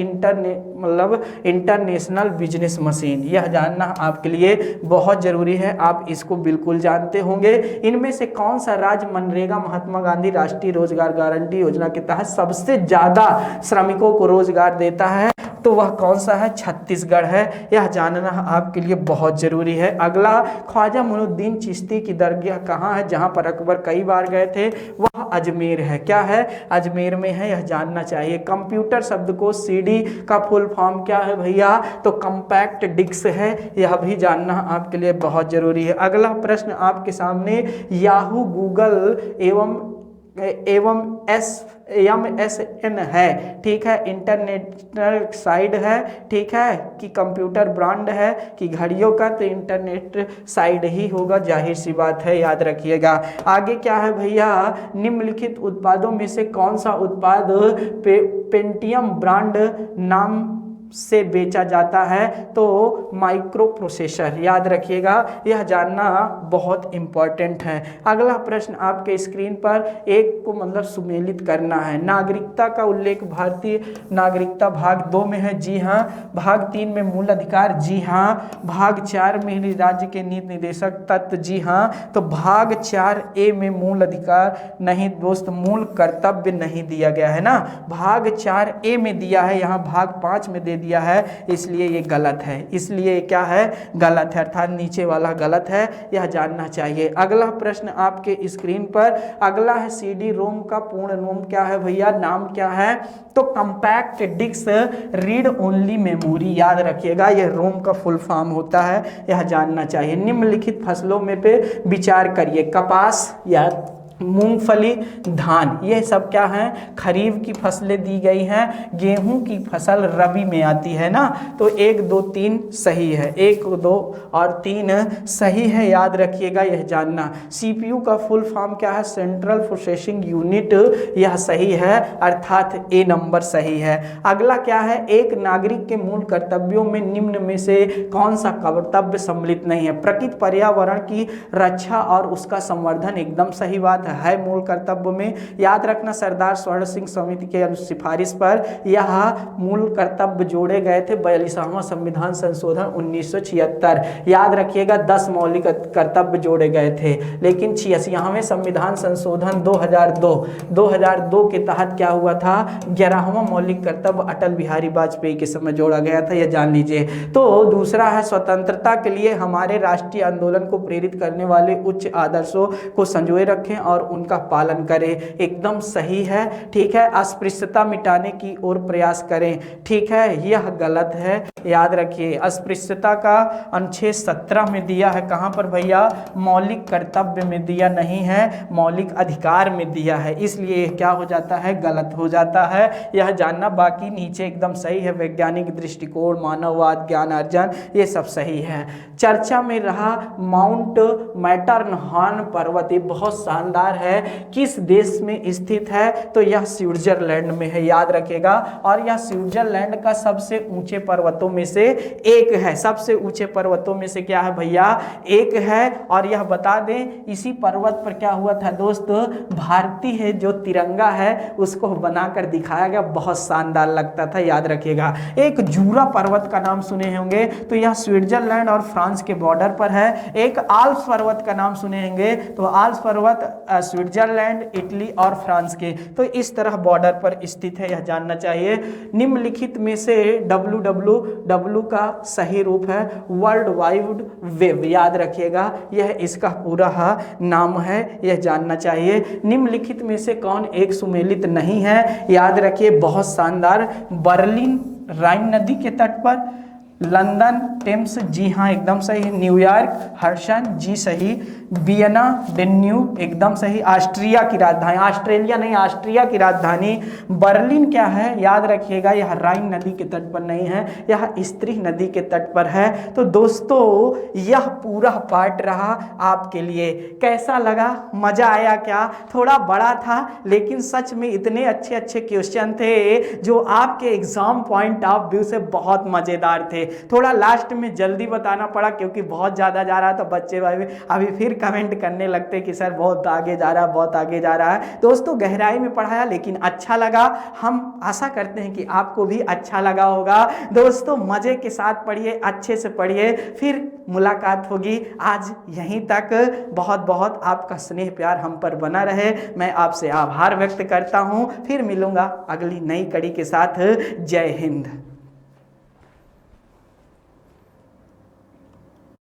मतलब इंटरनेशनल बिजनेस मशीन, यह जानना आपके लिए बहुत जरूरी है, आप इसको बिल्कुल जानते होंगे। इनमें से कौन सा राज्य मनरेगा महात्मा गांधी राष्ट्रीय रोजगार गारंटी योजना के तहत सबसे ज्यादा श्रमिकों को रोजगार देता है? तो वह कौन सा है? छत्तीसगढ़ है, यह जानना आपके लिए बहुत जरूरी है। अगला, ख्वाजा मुइनुद्दीन चिश्ती की दरगाह कहाँ है जहां पर अकबर कई बार गए थे? वह अजमेर है। क्या है? अजमेर में है, यह जानना चाहिए। कंप्यूटर शब्द को सीडी का फुल फॉर्म क्या है भैया? तो कॉम्पैक्ट डिस्क है, यह भी जानना आपके लिए बहुत जरूरी है। अगला प्रश्न आपके सामने, याहू, गूगल एवं MSN है, ठीक है, इंटरनेट साइट है, ठीक है, कि कंप्यूटर ब्रांड है कि घड़ियों का? तो इंटरनेट साइट ही होगा, जाहिर सी बात है, याद रखिएगा। आगे क्या है भैया? निम्नलिखित उत्पादों में से कौन सा उत्पाद पेंटियम ब्रांड नाम से बेचा जाता है? तो माइक्रो प्रोसेसर, याद रखिएगा, यह जानना बहुत इंपॉर्टेंट है। अगला प्रश्न आपके स्क्रीन पर एक को मतलब सुमेलित करना है। नागरिकता का उल्लेख भारतीय नागरिकता भाग 2 में है, जी हाँ। भाग 3 में मूल अधिकार, जी हाँ। भाग 4 में राज्य के नीति निर्देशक तत्व, जी हाँ। तो भाग 4A में मूल अधिकार नहीं दोस्त, मूल कर्तव्य नहीं दिया गया है ना, भाग 4A में दिया है, यहाँ भाग 5 में दे दिया है, इसलिए ये गलत है, इसलिए क्या है? गलत है, अर्थात नीचे वाला गलत है, यह जानना चाहिए। अगला प्रश्न आपके स्क्रीन पर, अगला है सीडी रोम का पूर्ण नाम क्या है भैया? नाम क्या है? तो compact disc read only memory, याद रखिएगा, यह रोम का फुल फॉर्म होता है, यह जानना चाहिए। निम्नलिखित फसलों में पे विचार करिए, कपास या मूंगफली, धान, ये सब क्या है? खरीफ की फसलें दी गई हैं। गेहूं की फसल रबी में आती है ना, तो 1 2 3 सही है, 1 2 और 3 सही है, याद रखिएगा, यह जानना। सीपीयू का फुल फॉर्म क्या है? सेंट्रल प्रोसेसिंग यूनिट, यह सही है, अर्थात ए नंबर सही है। अगला क्या है? एक नागरिक के मूल कर्तव्यों में निम्न में से कौन सा कर्तव्य सम्मिलित नहीं है? प्रकृति पर्यावरण की रक्षा और उसका संवर्धन, एकदम सही बात है मूल कर्तव्य में, याद रखना। सरदार स्वर्ण सिंह समिति के सिफारिश पर यह मूल कर्तव्य जोड़े गए थे 42वां संविधान संशोधन 1976, याद रखिएगा, 10 मौलिक कर्तव्य जोड़े गए थे, लेकिन 86वें संविधान संशोधन 2002 के तहत क्या हुआ था? 11वां मौलिक कर्तव्य अटल बिहारी वाजपेयी के समय जोड़ा गया था, यह जान लीजिए। तो दूसरा है, स्वतंत्रता के लिए हमारे राष्ट्रीय आंदोलन को प्रेरित करने वाले उच्च आदर्शों को संजोए रखें और उनका पालन करें, एकदम सही है, ठीक है। अस्पृश्यता मिटाने की ओर प्रयास करें, ठीक है, यह गलत है, याद रखिए। अस्पृश्यता का अनुच्छेद 17 में दिया है, कहां पर भैया? मौलिक कर्तव्य में दिया नहीं है, मौलिक अधिकार में दिया है, इसलिए क्या हो जाता है? गलत हो जाता है, यह जानना। बाकी नीचे एकदम सही है, वैज्ञानिक दृष्टिकोण, मानववाद, ज्ञान अर्जन, ये सब सही है। चर्चा में रहा माउंट मैटरहॉर्न पर्वत, ये बहुत शानदार है, किस देश में स्थित है? तो यह स्विट्जरलैंड में है, याद रखिएगा, और यह स्विट्जरलैंड का सबसे ऊंचे पर्वतों में से एक है। सबसे ऊंचे पर्वतों में से क्या है भैया? एक है। और यह बता दें, इसी पर्वत पर क्या हुआ था दोस्त? भारतीय जो तिरंगा है उसको बनाकर दिखाया गया, बहुत शानदार लगता था, याद रखिएगा। एक जूरा पर्वत का नाम सुने होंगे, तो यह स्विट्जरलैंड और फ्रांस के बॉर्डर पर है। एक आल्प्स पर्वत का नाम सुने होंगे, तो आल्प्स पर्वत स्विट्जरलैंड, इटली और फ्रांस के, तो इस तरह बॉर्डर पर स्थित है, यह जानना चाहिए। निम्नलिखित में से WWW का सही रूप है वर्ल्ड वाइड वेब, याद रखिएगा, यह इसका पूरा नाम है, यह जानना चाहिए। निम्नलिखित में से कौन एक सुमेलित नहीं है? याद रखिए, बहुत शानदार। बर्लिन राइन नदी के तट पर, लंदन टेम्स, जी हाँ एकदम सही। न्यूयॉर्क हर्सन, जी सही। वियना डेन्यूब, एकदम सही। ऑस्ट्रिया की राजधानी, ऑस्ट्रेलिया नहीं, ऑस्ट्रिया की राजधानी बर्लिन क्या है? याद रखिएगा, यह राइन नदी के तट पर नहीं है, यह स्त्री नदी के तट पर है। तो दोस्तों यह पूरा पार्ट रहा आपके लिए, कैसा लगा? मजा आया क्या? थोड़ा बड़ा था, लेकिन सच में इतने अच्छे अच्छे क्वेश्चन थे जो आपके एग्जाम पॉइंट ऑफ व्यू से बहुत मजेदार थे। आगे। थोड़ा लास्ट में जल्दी बताना पड़ा क्योंकि बहुत ज़्यादा जा रहा है, तो बच्चे अभी फिर कमेंट करने लगते कि सर बहुत आगे जा रहा है, बहुत आगे जा रहा है। दोस्तों गहराई में पढ़ाया लेकिन अच्छा लगा, हम आशा करते हैं कि आपको भी अच्छा लगा होगा। दोस्तों मज़े के साथ पढ़िए, अच्छे से पढ़िए, फिर मुलाकात होगी। आज यहीं तक, बहुत बहुत आपका स्नेह प्यार हम पर बना रहे, मैं आपसे आभार व्यक्त करता हूं। फिर मिलूंगा अगली नई कड़ी के साथ। जय हिंद।